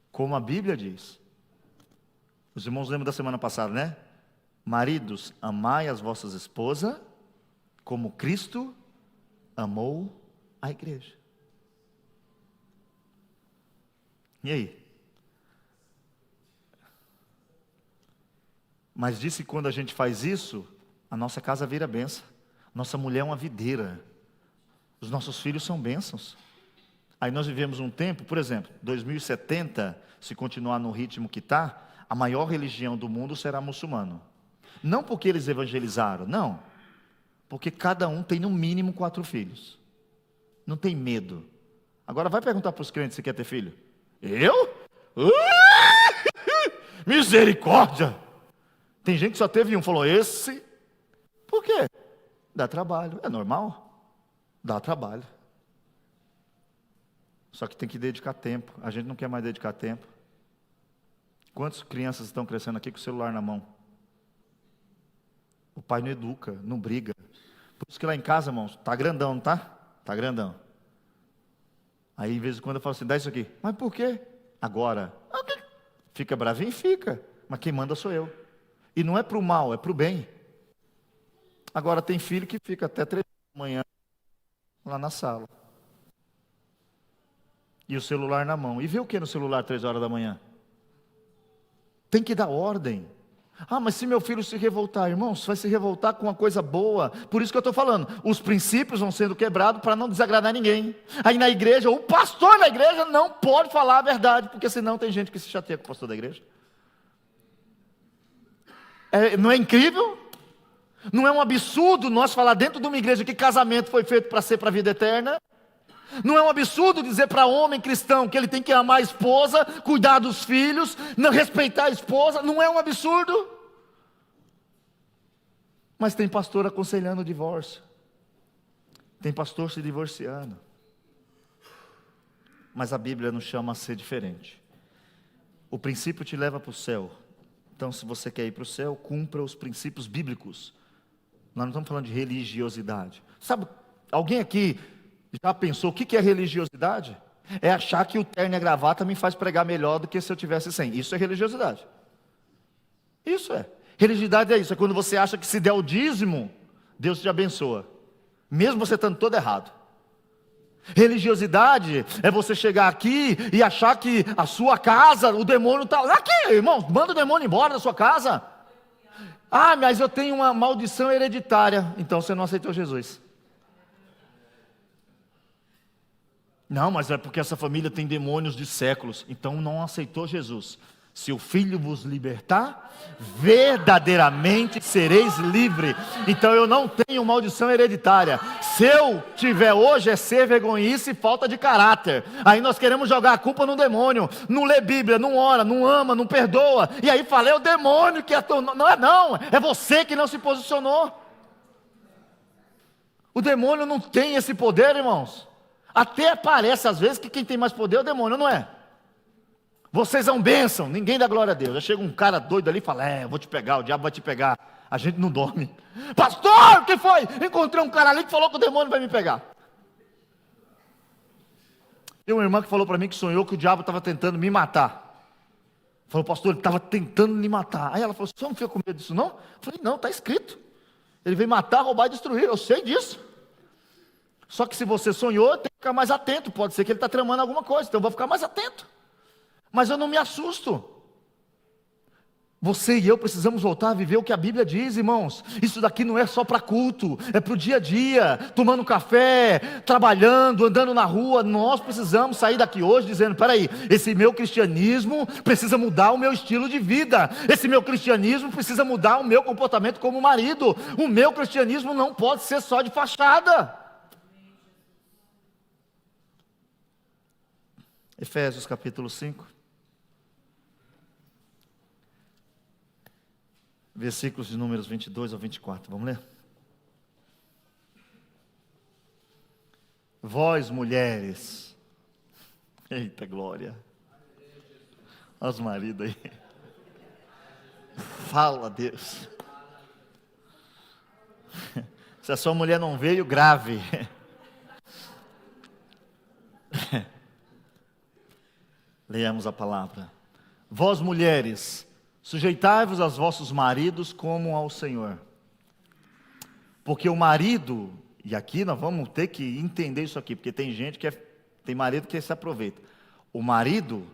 S1: como a Bíblia diz. Os irmãos lembram da semana passada, né? Maridos, amai as vossas esposas, como Cristo amou a igreja. E aí? Mas disse que quando a gente faz isso, a nossa casa vira bênção. Nossa mulher é uma videira. Os nossos filhos são bênçãos. Aí nós vivemos um tempo, por exemplo, 2070, se continuar no ritmo que está, a maior religião do mundo será muçulmano. Não porque eles evangelizaram, não. Porque cada um tem no mínimo 4 filhos. Não tem medo. Agora vai perguntar para os crentes se quer ter filho. Eu? Misericórdia! Tem gente que só teve um, falou esse. Por quê? Dá trabalho, é normal. Dá trabalho. Só que tem que dedicar tempo. A gente não quer mais dedicar tempo. Quantas crianças estão crescendo aqui com o celular na mão? O pai não educa, não briga. Por isso que lá em casa, irmãos, tá grandão, não tá? Tá grandão. Aí, de vez em quando eu falo assim, dá isso aqui. Mas por quê? Agora. Fica bravinho? Fica. Mas quem manda sou eu. E não é para o mal, é para o bem. Agora tem filho que fica até 3 da manhã lá na sala. E o celular na mão. E vê o que no celular 3 horas da manhã? Tem que dar ordem. Ah, mas se meu filho se revoltar, irmãos, vai se revoltar com uma coisa boa. Por isso que eu estou falando, os princípios vão sendo quebrados para não desagradar ninguém. Aí na igreja, o pastor da igreja não pode falar a verdade, porque senão tem gente que se chateia com o pastor da igreja. Não é incrível? Não é um absurdo nós falar dentro de uma igreja que casamento foi feito para ser para a vida eterna? Não é um absurdo dizer para homem cristão que ele tem que amar a esposa, cuidar dos filhos, não respeitar a esposa? Não é um absurdo? Mas tem pastor aconselhando o divórcio. Tem pastor se divorciando. Mas a Bíblia nos chama a ser diferente. O princípio te leva para o céu. Então, se você quer ir para o céu, cumpra os princípios bíblicos. Nós não estamos falando de religiosidade. Sabe, alguém aqui já pensou o que é religiosidade? É achar que o terno e a gravata me faz pregar melhor do que se eu tivesse sem. Isso é religiosidade. Isso é. Religiosidade é isso. É quando você acha que se der o dízimo, Deus te abençoa. Mesmo você estando todo errado. Religiosidade é você chegar aqui e achar que a sua casa, o demônio está lá. Aqui, irmão, manda o demônio embora da sua casa. Ah, mas eu tenho uma maldição hereditária. Então você não aceitou Jesus. Não, mas é porque essa família tem demônios de séculos. Então não aceitou Jesus. Se o Filho vos libertar, verdadeiramente sereis livre. Então eu não tenho maldição hereditária. Se eu tiver hoje é ser vergonhice e falta de caráter. Aí nós queremos jogar a culpa no demônio. Não lê Bíblia, não ora, não ama, não perdoa. E aí fala, é o demônio que atornou. Não, é você que não se posicionou. O demônio não tem esse poder, irmãos. Até parece às vezes que quem tem mais poder é o demônio, não é? Vocês são bênção, ninguém dá glória a Deus. Já chega um cara doido ali e fala, eu vou te pegar, o diabo vai te pegar. A gente não dorme. Pastor, o que foi? Encontrei um cara ali que falou que o demônio vai me pegar. Tem uma irmã que falou para mim que sonhou que o diabo estava tentando me matar. Falou, pastor, ele estava tentando me matar. Aí ela falou, você não fica com medo disso não? Eu falei, não, está escrito. Ele veio matar, roubar e destruir, eu sei disso. Só que se você sonhou, tem que ficar mais atento. Pode ser que ele está tramando alguma coisa, então eu vou ficar mais atento. Mas eu não me assusto. Você e eu precisamos voltar a viver o que a Bíblia diz, irmãos. Isso daqui não é só para culto, é para o dia a dia, tomando café, trabalhando, andando na rua. Nós precisamos sair daqui hoje dizendo, peraí, esse meu cristianismo precisa mudar o meu estilo de vida. Esse meu cristianismo precisa mudar o meu comportamento como marido. O meu cristianismo não pode ser só de fachada. Efésios capítulo 5. Versículos de números 22 ao 24, vamos ler? Vós mulheres, eita glória, olha os maridos aí, fala Deus, se a sua mulher não veio, grave, leamos a palavra. Vós mulheres, sujeitai-vos aos vossos maridos como ao Senhor. Porque o marido, e aqui nós vamos ter que entender isso aqui, porque tem gente que tem marido que se aproveita. O marido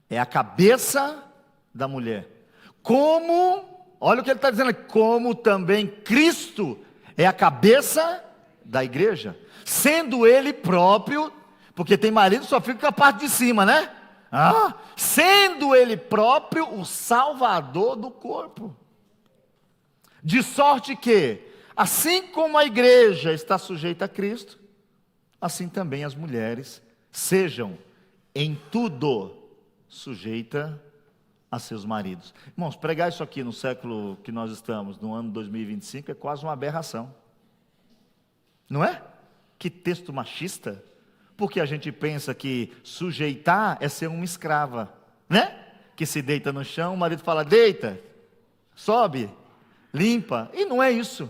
S1: é a cabeça da mulher. Como, olha o que ele está dizendo aqui, como também Cristo é a cabeça da igreja. Sendo ele próprio, porque tem marido que só fica com a parte de cima, né? Sendo ele próprio o salvador do corpo, de sorte que, assim como a igreja está sujeita a Cristo, assim também as mulheres sejam em tudo sujeita a seus maridos. Irmãos, pregar isso aqui no século que nós estamos, no ano 2025, é quase uma aberração, não é? Que texto machista. Porque a gente pensa que sujeitar é ser uma escrava, né? Que se deita no chão, o marido fala, deita, sobe, limpa, e não é isso.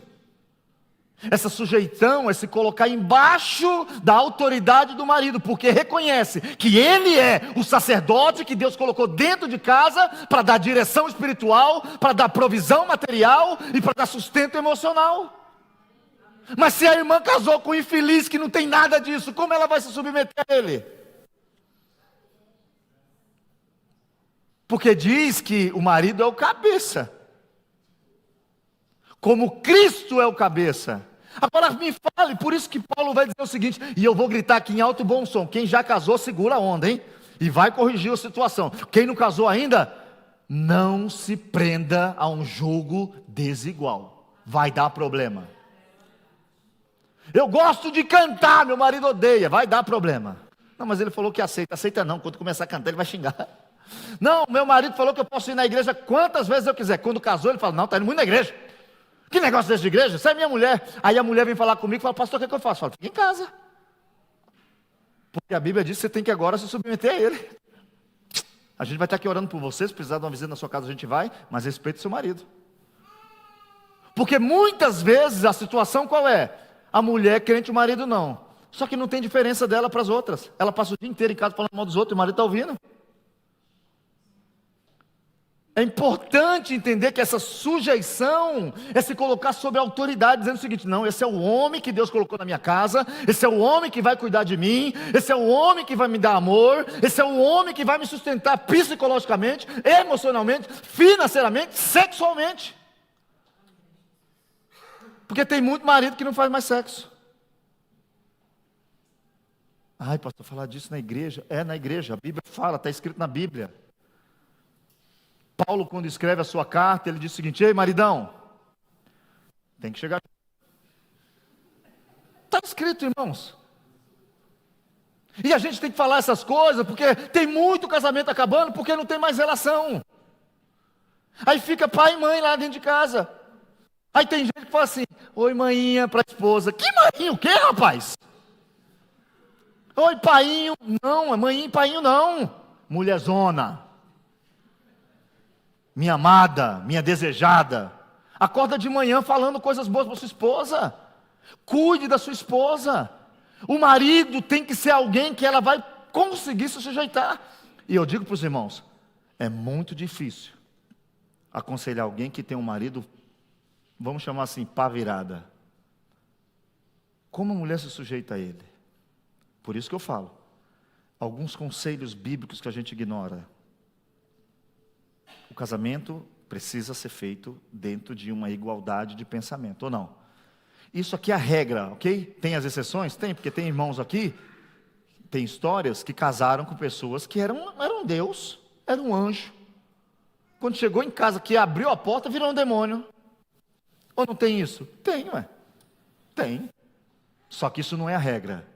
S1: Essa sujeição é se colocar embaixo da autoridade do marido, porque reconhece que ele é o sacerdote que Deus colocou dentro de casa para dar direção espiritual, para dar provisão material e para dar sustento emocional. Mas se a irmã casou com um infeliz que não tem nada disso, como ela vai se submeter a ele? Porque diz que o marido é o cabeça, como Cristo é o cabeça. Agora me fale, por isso que Paulo vai dizer o seguinte, e eu vou gritar aqui em alto e bom som, quem já casou segura a onda, hein? E vai corrigir a situação. Quem não casou ainda, não se prenda a um jugo desigual, vai dar problema. Eu gosto de cantar, meu marido odeia, vai dar problema. Não, mas ele falou que aceita não, quando começar a cantar ele vai xingar. Não, meu marido falou que eu posso ir na igreja quantas vezes eu quiser. Quando casou ele fala, não, está indo muito na igreja. Que negócio desse de igreja? Você é minha mulher. Aí a mulher vem falar comigo e fala, pastor, o que eu faço? Eu falo, fica em casa. Porque a Bíblia diz que você tem que agora se submeter a ele. A gente vai estar aqui orando por você, se precisar de uma visita na sua casa a gente vai, mas respeite seu marido. Porque muitas vezes a situação qual é? A mulher crente, o marido não. Só que não tem diferença dela para as outras. Ela passa o dia inteiro em casa falando mal dos outros e o marido está ouvindo. É importante entender que essa sujeição é se colocar sob a autoridade, dizendo o seguinte, não, esse é o homem que Deus colocou na minha casa, esse é o homem que vai cuidar de mim, esse é o homem que vai me dar amor, esse é o homem que vai me sustentar psicologicamente, emocionalmente, financeiramente, sexualmente. Porque tem muito marido que não faz mais sexo. Ai, pastor, falar disso na igreja? É na igreja, a Bíblia fala, está escrito na Bíblia. Paulo, quando escreve a sua carta, ele diz o seguinte: ei, maridão, tem que chegar. Está escrito, irmãos. E a gente tem que falar essas coisas, porque tem muito casamento acabando, porque não tem mais relação. Aí fica pai e mãe lá dentro de casa. Aí tem gente que fala assim: oi, maninha, para a esposa. Que maninho? O quê, rapaz? Oi, painho. Não, é maninho e painho não. Mulherzona. Minha amada, minha desejada. Acorda de manhã falando coisas boas para sua esposa. Cuide da sua esposa. O marido tem que ser alguém que ela vai conseguir se sujeitar. E eu digo para os irmãos, é muito difícil aconselhar alguém que tem um marido, vamos chamar assim, pá virada. Como a mulher se sujeita a ele? Por isso que eu falo, alguns conselhos bíblicos que a gente ignora. O casamento precisa ser feito dentro de uma igualdade de pensamento, ou não? Isso aqui é a regra, ok? Tem as exceções? Tem, porque tem irmãos aqui, tem histórias que casaram com pessoas que eram Deus, era um anjo. Quando chegou em casa, que abriu a porta, virou um demônio. Ou não tem isso? Tem, ué. Tem. Só que isso não é a regra.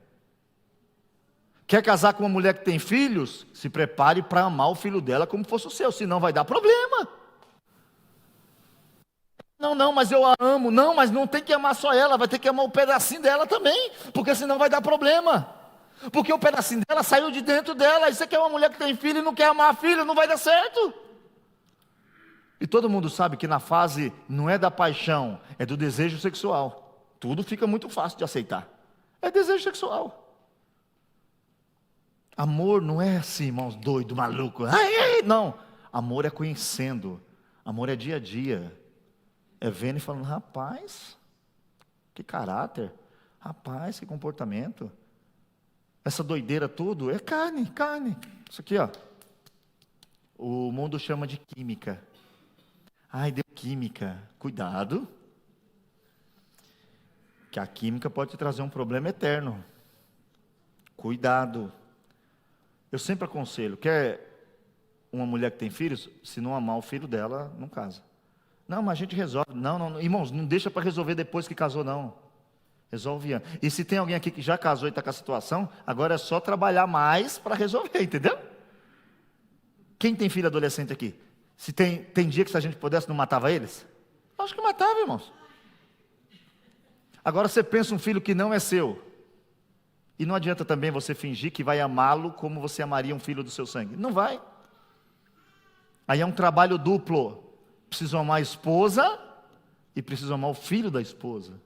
S1: Quer casar com uma mulher que tem filhos? Se prepare para amar o filho dela como fosse o seu, senão vai dar problema. Não, mas eu a amo. Não, mas não tem que amar só ela, vai ter que amar o pedacinho dela também, porque senão vai dar problema. Porque o pedacinho dela saiu de dentro dela, e você quer uma mulher que tem filho e não quer amar a filha, não vai dar certo. E todo mundo sabe que na fase não é da paixão, é do desejo sexual. Tudo fica muito fácil de aceitar. É desejo sexual. Amor não é assim, irmãos, doido, maluco. Não. Amor é conhecendo. Amor é dia a dia. É vendo e falando, rapaz, que caráter. Rapaz, que comportamento. Essa doideira tudo é carne. Isso aqui, ó. O mundo chama de química. Ai, deu química. Cuidado. Que a química pode te trazer um problema eterno. Cuidado. Eu sempre aconselho, quer uma mulher que tem filhos, se não amar o filho dela, não casa. Não, mas a gente resolve. Não, irmãos, não deixa para resolver depois que casou, não. Resolve antes. E se tem alguém aqui que já casou e está com a situação, agora é só trabalhar mais para resolver, entendeu? Quem tem filho adolescente aqui? Se tem dia que se a gente pudesse, não matava eles? Acho que matava, irmãos. Agora você pensa um filho que não é seu. E não adianta também você fingir que vai amá-lo como você amaria um filho do seu sangue. Não vai. Aí é um trabalho duplo. Preciso amar a esposa e preciso amar o filho da esposa.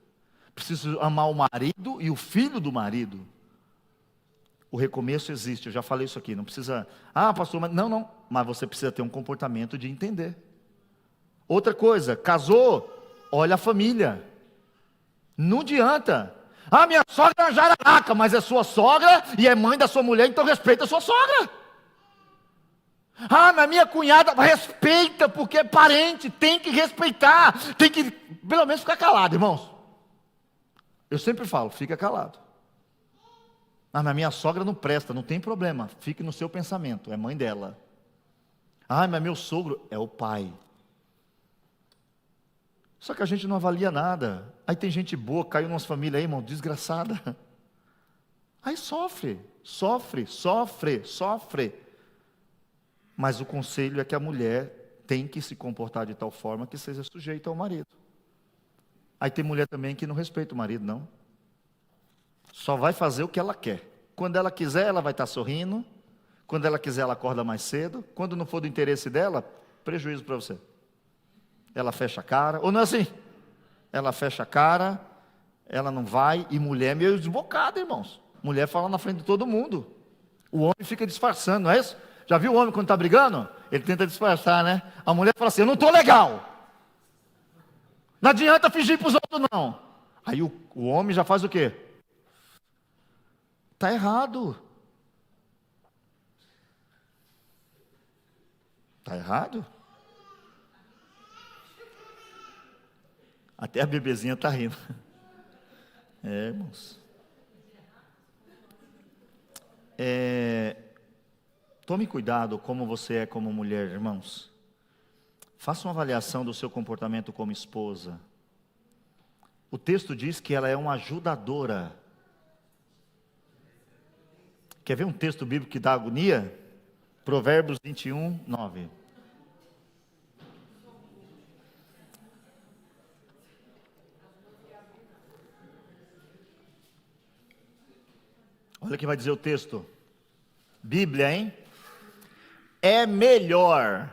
S1: Preciso amar o marido e o filho do marido. O recomeço existe, eu já falei isso aqui. Não precisa, pastor, mas não. Mas você precisa ter um comportamento de entender. Outra coisa, casou, olha a família. Não adianta. Minha sogra é uma jararaca, mas é sua sogra e é mãe da sua mulher, então respeita a sua sogra. Mas minha cunhada, respeita, porque é parente, tem que respeitar, tem que, pelo menos, ficar calado, irmãos. Eu sempre falo, fica calado. Mas minha sogra não presta, não tem problema, fique no seu pensamento, é mãe dela. Mas meu sogro é o pai. Só que a gente não avalia nada. Aí tem gente boa, caiu nas famílias aí, irmão, desgraçada. Aí sofre. Mas o conselho é que a mulher tem que se comportar de tal forma que seja sujeita ao marido. Aí tem mulher também que não respeita o marido, não. Só vai fazer o que ela quer. Quando ela quiser, ela vai estar sorrindo. Quando ela quiser, ela acorda mais cedo. Quando não for do interesse dela, prejuízo para você. Ela fecha a cara, ou não é assim? Ela fecha a cara, ela não vai, e mulher é meio desbocada, irmãos. Mulher fala na frente de todo mundo. O homem fica disfarçando, não é isso? Já viu o homem quando está brigando? Ele tenta disfarçar, né? A mulher fala assim, eu não estou legal. Não adianta fingir para os outros, não. Aí o homem já faz o quê? Está errado. Está errado? Até a bebezinha está rindo. Irmãos. Tome cuidado como você é como mulher, irmãos. Faça uma avaliação do seu comportamento como esposa. O texto diz que ela é uma ajudadora. Quer ver um texto bíblico que dá agonia? Provérbios 21, 9. Olha o que vai dizer o texto. Bíblia, hein? É melhor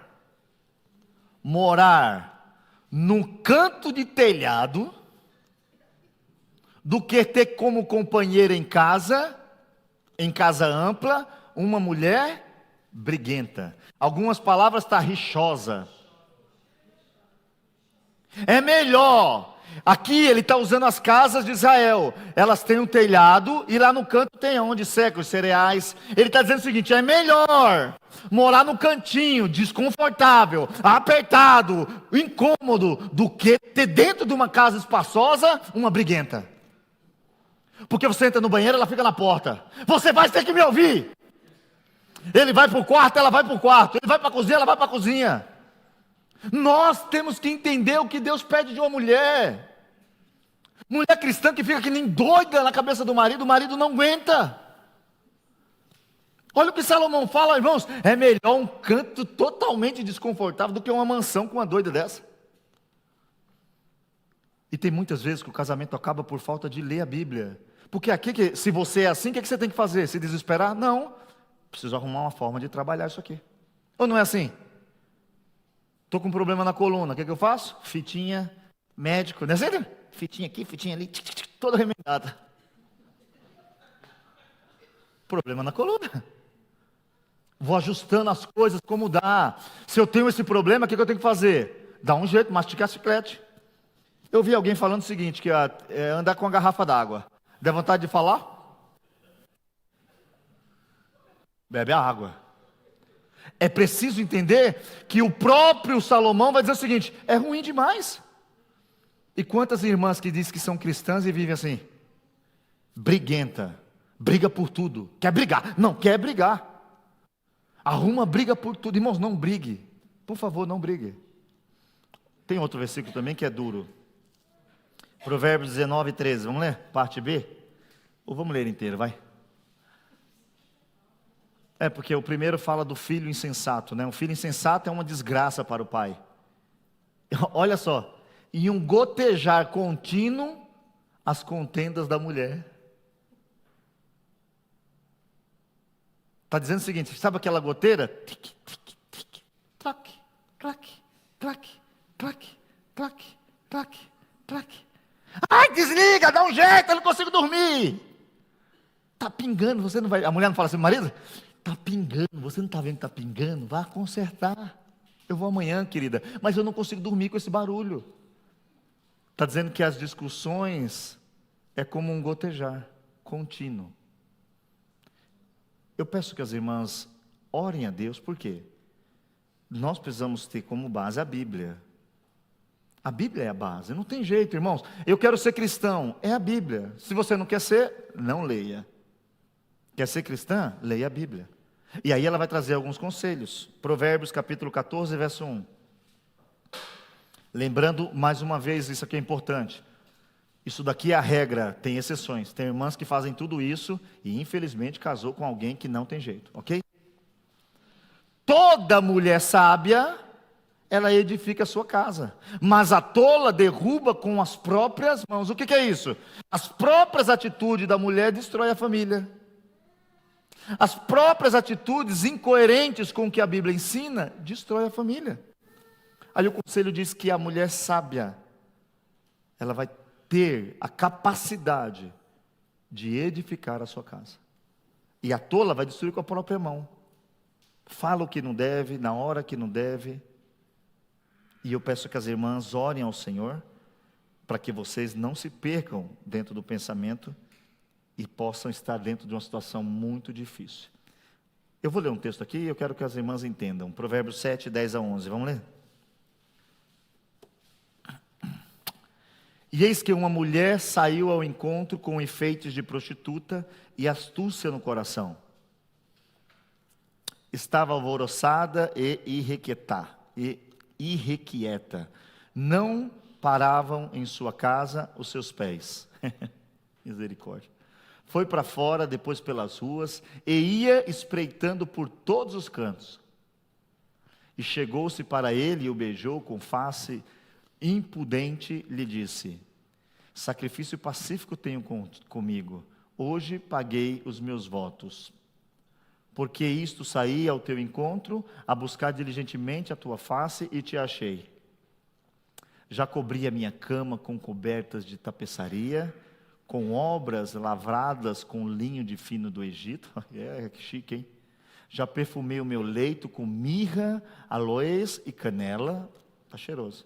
S1: morar num canto de telhado do que ter como companheira em casa ampla, uma mulher briguenta. Algumas palavras está rixosa. É melhor. Aqui ele está usando as casas de Israel. Elas têm um telhado e lá no canto tem onde seca os cereais. Ele está dizendo o seguinte: é melhor morar no cantinho, desconfortável, apertado, incômodo, do que ter dentro de uma casa espaçosa uma briguenta. Porque você entra no banheiro, ela fica na porta. Você vai ter que me ouvir. Ele vai para o quarto, ela vai para o quarto. Ele vai para a cozinha, ela vai para a cozinha. Nós temos que entender o que Deus pede de uma mulher. Mulher cristã que fica que nem doida na cabeça do marido, o marido não aguenta. Olha o que Salomão fala, irmãos. É melhor um canto totalmente desconfortável do que uma mansão com uma doida dessa. E tem muitas vezes que o casamento acaba por falta de ler a Bíblia. Porque aqui, se você é assim, o que você tem que fazer? Se desesperar? Não. Preciso arrumar uma forma de trabalhar isso aqui. Ou não é assim? Estou com um problema na coluna, o que eu faço? Fitinha, médico, não é assim? Fitinha aqui, fitinha ali, toda remendada. Problema na coluna. Vou ajustando as coisas como dá. Se eu tenho esse problema, o que eu tenho que fazer? Dá um jeito, mastigar chiclete. Eu vi alguém falando o seguinte, que é andar com uma garrafa d'água. Dá vontade de falar? Bebe a água. É preciso entender que o próprio Salomão vai dizer o seguinte: é ruim demais. E quantas irmãs que dizem que são cristãs e vivem assim? Briguenta, briga por tudo, quer brigar, não quer brigar. Arruma briga por tudo. Irmãos, não brigue, por favor, não brigue. Tem outro versículo também que é duro. Provérbios 19, 13, vamos ler? Parte B? Ou vamos ler inteiro, vai? É, porque o primeiro fala do filho insensato, né? Um filho insensato é uma desgraça para o pai. Olha só, e um gotejar contínuo as contendas da mulher. Está dizendo o seguinte, sabe aquela goteira? Tic, tic, tic, trac, trac, trac, trac, trac, trac, trac. Ai, desliga, dá um jeito, eu não consigo dormir. Está pingando, você não vai... A mulher não fala assim, marido? Está pingando, você não está vendo que está pingando? Vá consertar. Eu vou amanhã, querida, mas eu não consigo dormir com esse barulho. Está dizendo que as discussões é como um gotejar contínuo. Eu peço que as irmãs orem a Deus, por quê? Nós precisamos ter como base a Bíblia. A Bíblia é a base, não tem jeito, irmãos. Eu quero ser cristão, é a Bíblia. Se você não quer ser, não leia. Quer ser cristã? Leia a Bíblia. E aí ela vai trazer alguns conselhos. Provérbios capítulo 14, verso 1. Lembrando mais uma vez, isso aqui é importante. Isso daqui é a regra, tem exceções. Tem irmãs que fazem tudo isso e infelizmente casou com alguém que não tem jeito, ok? Toda mulher sábia, ela edifica a sua casa, mas a tola derruba com as próprias mãos. O que é isso? As próprias atitudes da mulher destroem a família. As próprias atitudes incoerentes com o que a Bíblia ensina, destrói a família. Aí o conselho diz que a mulher sábia, ela vai ter a capacidade de edificar a sua casa. E a tola vai destruir com a própria mão. Fala o que não deve, na hora que não deve. E eu peço que as irmãs orem ao Senhor, para que vocês não se percam dentro do pensamento e possam estar dentro de uma situação muito difícil. Eu vou ler um texto aqui e eu quero que as irmãs entendam. Provérbios 7, 10 a 11. Vamos ler? E eis que uma mulher saiu ao encontro com efeitos de prostituta e astúcia no coração. Estava alvoroçada e irrequieta. irrequieta. Não paravam em sua casa os seus pés. Misericórdia. Foi para fora, depois pelas ruas, e ia espreitando por todos os cantos. E chegou-se para ele e o beijou com face impudente, lhe disse: sacrifício pacífico tenho comigo, hoje paguei os meus votos. Porque isto saí ao teu encontro, a buscar diligentemente a tua face, e te achei. Já cobri a minha cama com cobertas de tapeçaria, com obras lavradas com linho de fino do Egito. Que chique, hein? Já perfumei o meu leito com mirra, aloés e canela. Está cheiroso.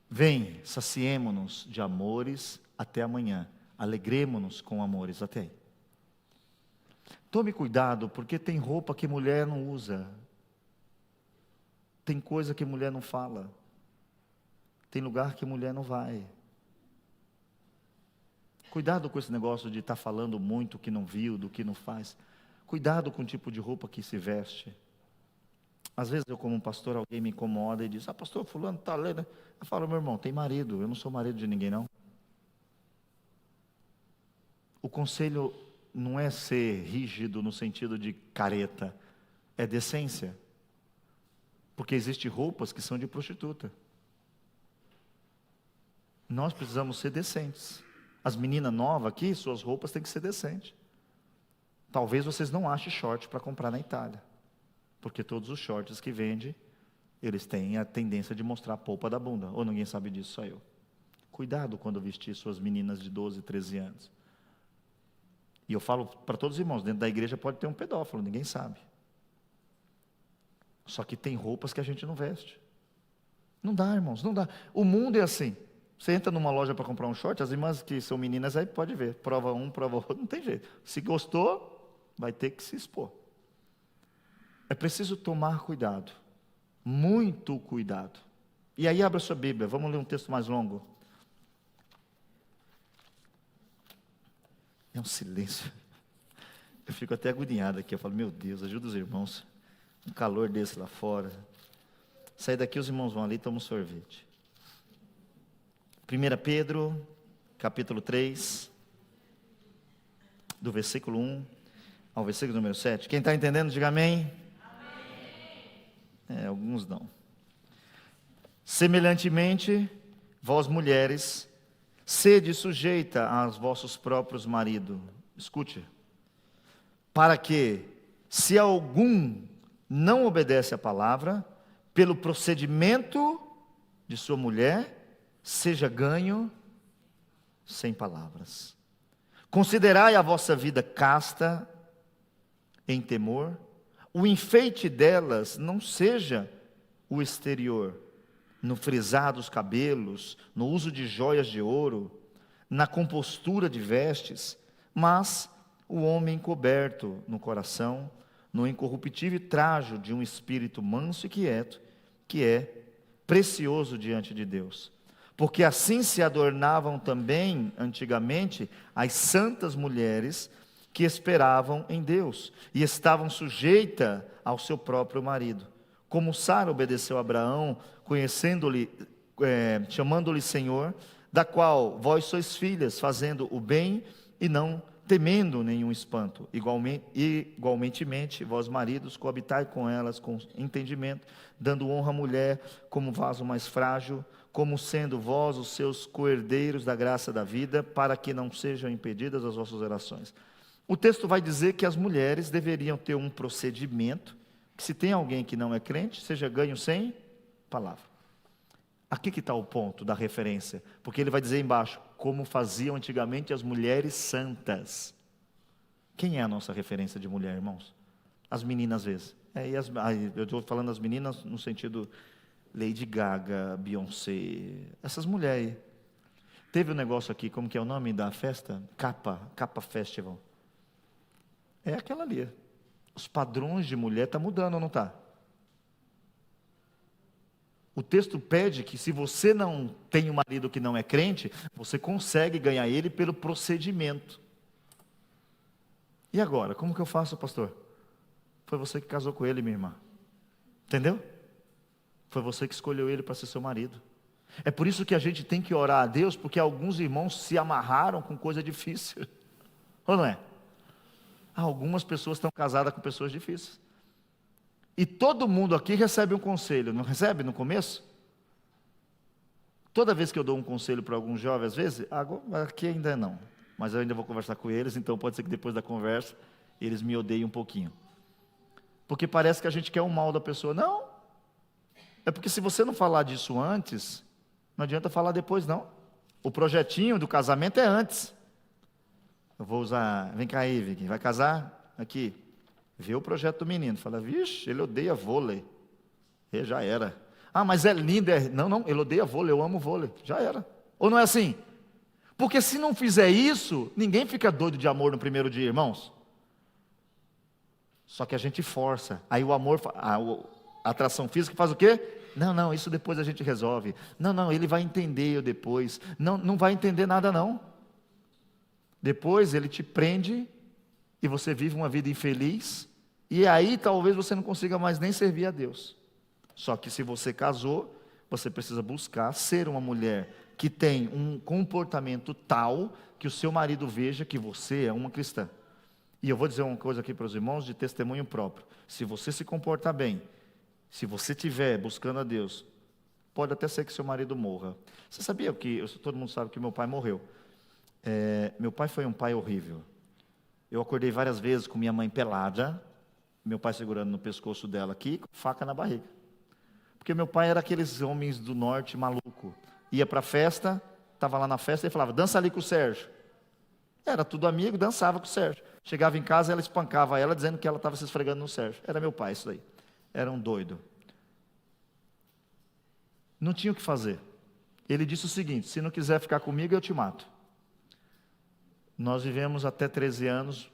S1: Vem, saciemo-nos de amores até amanhã. Alegremo-nos com amores até aí. Tome cuidado, porque tem roupa que mulher não usa. Tem coisa que mulher não fala. Tem lugar que mulher não vai. Cuidado com esse negócio de estar falando muito o que não viu, do que não faz. Cuidado com o tipo de roupa que se veste. Às vezes eu, como um pastor, alguém me incomoda e diz: pastor, fulano está lendo. Eu falo: meu irmão, tem marido, eu não sou marido de ninguém não. O conselho não é ser rígido no sentido de careta, é decência. Porque existem roupas que são de prostituta. Nós precisamos ser decentes. As meninas novas aqui, suas roupas têm que ser decentes. Talvez vocês não achem short para comprar na Itália. Porque todos os shorts que vende, eles têm a tendência de mostrar a polpa da bunda. Ou ninguém sabe disso, só eu. Cuidado quando vestir suas meninas de 12, 13 anos. E eu falo para todos os irmãos, dentro da igreja pode ter um pedófilo, ninguém sabe. Só que tem roupas que a gente não veste. Não dá, irmãos, não dá. O mundo é assim. Você entra numa loja para comprar um short, as irmãs que são meninas aí pode ver. Prova um, prova outro, não tem jeito. Se gostou, vai ter que se expor. É preciso tomar cuidado. Muito cuidado. E aí abra sua Bíblia, vamos ler um texto mais longo. É um silêncio. Eu fico até agoniado aqui. Eu falo: meu Deus, ajuda os irmãos. Um calor desse lá fora. Sai daqui, os irmãos vão ali e tomam um sorvete. 1 Pedro, capítulo 3, do versículo 1 ao versículo número 7. Quem está entendendo, diga amém. Amém. Alguns não. Semelhantemente, vós mulheres, sede sujeita aos vossos próprios maridos. Escute. Para que, se algum não obedece à palavra, pelo procedimento de sua mulher, seja ganho sem palavras. Considerai a vossa vida casta, em temor. O enfeite delas não seja o exterior, no frisar dos cabelos, no uso de joias de ouro, na compostura de vestes, mas o homem coberto no coração, no incorruptível trajo de um espírito manso e quieto, que é precioso diante de Deus. Porque assim se adornavam também, antigamente, as santas mulheres que esperavam em Deus, e estavam sujeitas ao seu próprio marido. Como Sara obedeceu a Abraão, conhecendo-lhe, chamando-lhe Senhor, da qual vós sois filhas, fazendo o bem e não temendo nenhum espanto. Igualmente, vós maridos, coabitai com elas com entendimento, dando honra à mulher como vaso mais frágil, como sendo vós os seus coerdeiros da graça da vida, para que não sejam impedidas as vossas orações. O texto vai dizer que as mulheres deveriam ter um procedimento, que se tem alguém que não é crente, seja ganho sem palavra. Aqui que está o ponto da referência, porque ele vai dizer embaixo, como faziam antigamente as mulheres santas. Quem é a nossa referência de mulher, irmãos? As meninas, às vezes. Eu estou falando das meninas no sentido Lady Gaga, Beyoncé, essas mulheres aí. Teve um negócio aqui, como que é o nome da festa? Capa Festival. É aquela ali. Os padrões de mulher estão mudando ou não está? O texto pede que se você não tem um marido que não é crente, você consegue ganhar ele pelo procedimento. E agora, como que eu faço, pastor? Foi você que casou com ele, minha irmã. Entendeu? Foi você que escolheu ele para ser seu marido. É por isso que a gente tem que orar a Deus, porque alguns irmãos se amarraram com coisa difícil. Ou não é? Algumas pessoas estão casadas com pessoas difíceis. E todo mundo aqui recebe um conselho, não recebe no começo? Toda vez que eu dou um conselho para algum jovem, às vezes, aqui ainda não, mas eu ainda vou conversar com eles, então pode ser que depois da conversa, eles me odeiem um pouquinho. Porque parece que a gente quer o mal da pessoa. Não, é porque se você não falar disso antes, não adianta falar depois não. O projetinho do casamento é antes. Eu vou usar, vem cá aí, Vicky, vai casar? Aqui, vê o projeto do menino, fala, vixe, ele odeia vôlei. E já era. Ah, mas é lindo, não, ele odeia vôlei, eu amo vôlei, já era. Ou não é assim? Porque se não fizer isso, ninguém fica doido de amor no primeiro dia, irmãos. Só que a gente força, aí o amor, a atração física faz o quê? Não, isso depois a gente resolve. Não, ele vai entender eu depois. Não vai entender nada não. Depois ele te prende e você vive uma vida infeliz, e aí talvez você não consiga mais nem servir a Deus. Só que se você casou, você precisa buscar ser uma mulher que tem um comportamento tal que o seu marido veja que você é uma cristã. E eu vou dizer uma coisa aqui para os irmãos de testemunho próprio. Se você se comportar bem, se você estiver buscando a Deus, pode até ser que seu marido morra. Você sabia que, todo mundo sabe que meu pai morreu. Meu pai foi um pai horrível. Eu acordei várias vezes com minha mãe pelada, meu pai segurando no pescoço dela aqui, com faca na barriga. Porque meu pai era aqueles homens do norte maluco. Ia para a festa, estava lá na festa e falava, dança ali com o Sérgio. Era tudo amigo, dançava com o Sérgio. Chegava em casa, ela espancava ela, dizendo que ela estava se esfregando no Sérgio. Era meu pai isso daí. Era um doido. Não tinha o que fazer. Ele disse o seguinte, se não quiser ficar comigo, eu te mato. Nós vivemos até 13 anos,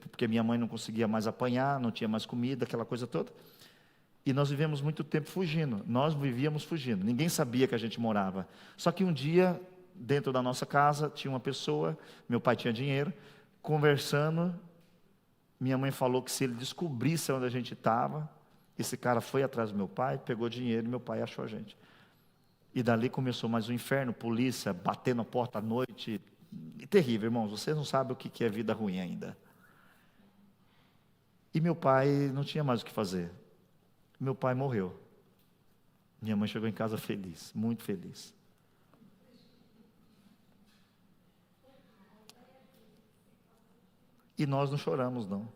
S1: porque minha mãe não conseguia mais apanhar, não tinha mais comida, aquela coisa toda. E nós vivemos muito tempo fugindo. Nós vivíamos fugindo. Ninguém sabia que a gente morava. Só que um dia, dentro da nossa casa, tinha uma pessoa, meu pai tinha dinheiro, conversando, minha mãe falou que se ele descobrisse onde a gente estava, esse cara foi atrás do meu pai, pegou dinheiro e meu pai achou a gente. E dali começou mais um inferno, polícia, batendo a porta à noite. Terrível, irmãos, vocês não sabem o que é vida ruim ainda. E meu pai não tinha mais o que fazer. Meu pai morreu. Minha mãe chegou em casa feliz, muito feliz. E nós não choramos, não.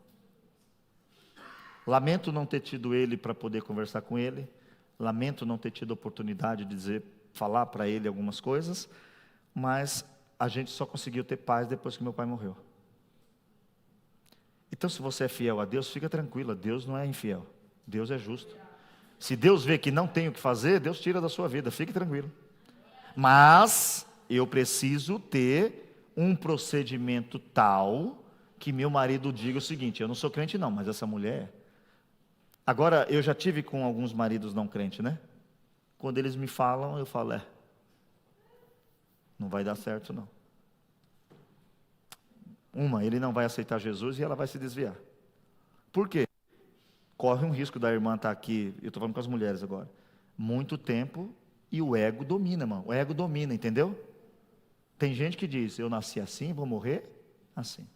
S1: Lamento não ter tido ele para poder conversar com ele. Lamento não ter tido a oportunidade de falar para ele algumas coisas. Mas a gente só conseguiu ter paz depois que meu pai morreu. Então, se você é fiel a Deus, fica tranquila, Deus não é infiel. Deus é justo. Se Deus vê que não tem o que fazer, Deus tira da sua vida, fique tranquilo. Mas eu preciso ter um procedimento tal que meu marido diga o seguinte, eu não sou crente não, mas essa mulher... Agora, eu já tive com alguns maridos não crentes, né? Quando eles me falam, eu falo, não vai dar certo não. Ele não vai aceitar Jesus e ela vai se desviar. Por quê? Corre um risco da irmã estar aqui, eu estou falando com as mulheres agora, muito tempo, e o ego domina, irmão. O ego domina, entendeu? Tem gente que diz, eu nasci assim, vou morrer assim.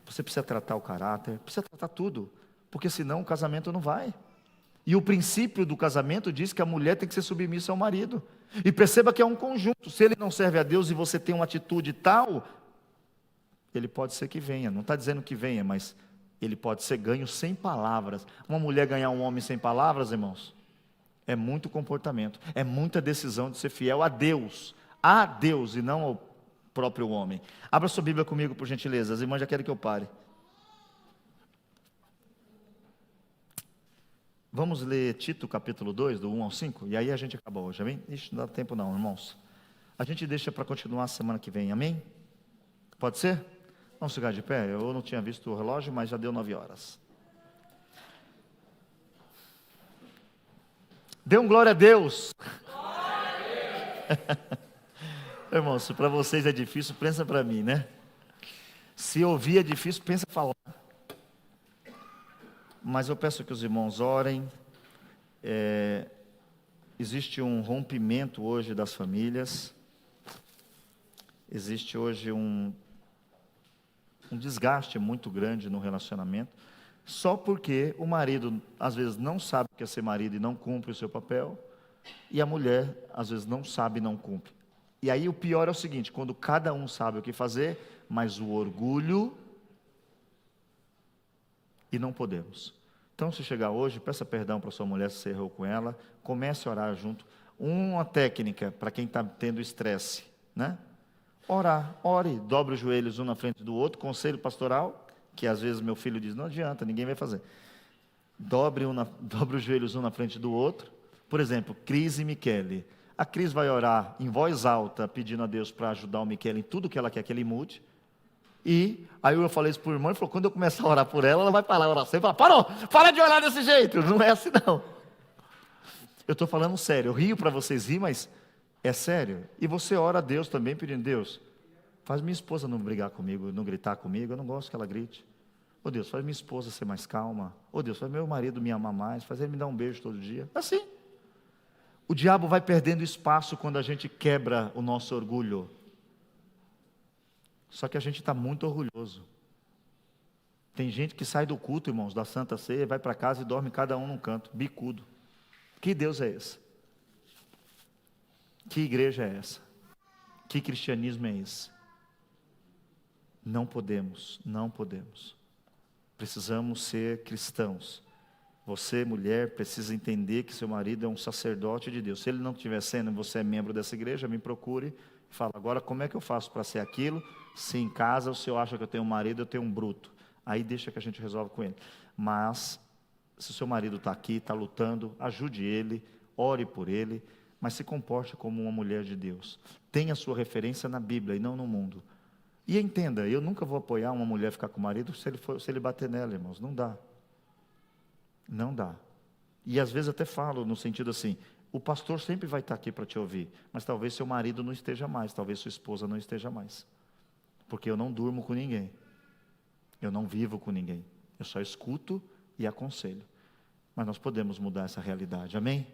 S1: Você precisa tratar o caráter, precisa tratar tudo, porque senão o casamento não vai. E o princípio do casamento diz que a mulher tem que ser submissa ao marido. E perceba que é um conjunto. Se ele não serve a Deus e você tem uma atitude tal, ele pode ser que venha. Não está dizendo que venha, mas ele pode ser ganho sem palavras. Uma mulher ganhar um homem sem palavras, irmãos, é muito comportamento. É muita decisão de ser fiel a Deus e não ao próprio homem. Abra sua Bíblia comigo, por gentileza. As irmãs já querem que eu pare. Vamos ler Tito, capítulo 2, do 1 ao 5, e aí a gente acaba hoje, amém? Ixi, não dá tempo não, irmãos. A gente deixa para continuar semana que vem, amém? Pode ser? Vamos ficar de pé? Eu não tinha visto o relógio, mas já deu 9 horas. Dê um glória a Deus. Glória a Deus. Irmãos, se para vocês é difícil, pensa para mim, né? Se ouvir é difícil, pensa falar. Mas eu peço que os irmãos orem, Existe um rompimento hoje das famílias, existe hoje um desgaste muito grande no relacionamento, só porque o marido, às vezes, não sabe o que é ser marido e não cumpre o seu papel, e a mulher, às vezes, não sabe e não cumpre. E aí o pior é o seguinte, quando cada um sabe o que fazer, mas o orgulho, e não podemos. Então, se chegar hoje, peça perdão para sua mulher se você errou com ela, comece a orar junto. Uma técnica para quem está tendo estresse, né? Orar, ore, dobre os joelhos um na frente do outro, conselho pastoral, que às vezes meu filho diz, não adianta, ninguém vai fazer. Dobre os joelhos um na frente do outro. Por exemplo, Cris e Michele. A Cris vai orar em voz alta, pedindo a Deus para ajudar o Michele em tudo que ela quer que ele mude. E aí eu falei isso para o irmão, ele falou, quando eu começar a orar por ela, ela vai parar a oração e falar, parou, para de orar desse jeito. Não é assim não. Eu estou falando sério, eu rio para vocês rir, mas é sério. E você ora a Deus também, pedindo, Deus, faz minha esposa não brigar comigo, não gritar comigo, eu não gosto que ela grite. Ô Deus, faz minha esposa ser mais calma. Ô Deus, faz meu marido me amar mais, faz ele me dar um beijo todo dia. Assim. O diabo vai perdendo espaço quando a gente quebra o nosso orgulho. Só que a gente está muito orgulhoso. Tem gente que sai do culto, irmãos, da Santa Ceia, vai para casa e dorme cada um num canto, bicudo. Que Deus é esse? Que igreja é essa? Que cristianismo é esse? Não podemos, não podemos. Precisamos ser cristãos. Você, mulher, precisa entender que seu marido é um sacerdote de Deus. Se ele não estiver sendo, você é membro dessa igreja, me procure e fala, agora como é que eu faço para ser aquilo? Se em casa o senhor acha que eu tenho um marido, eu tenho um bruto. Aí deixa que a gente resolve com ele. Mas, se o seu marido está aqui, está lutando, ajude ele, ore por ele, mas se comporte como uma mulher de Deus. Tenha sua referência na Bíblia e não no mundo. E entenda, eu nunca vou apoiar uma mulher ficar com o marido se ele bater nela, irmãos. Não dá. Não dá. E às vezes até falo no sentido assim, o pastor sempre vai estar aqui para te ouvir, mas talvez seu marido não esteja mais, talvez sua esposa não esteja mais. Porque eu não durmo com ninguém. Eu não vivo com ninguém. Eu só escuto e aconselho. Mas nós podemos mudar essa realidade. Amém?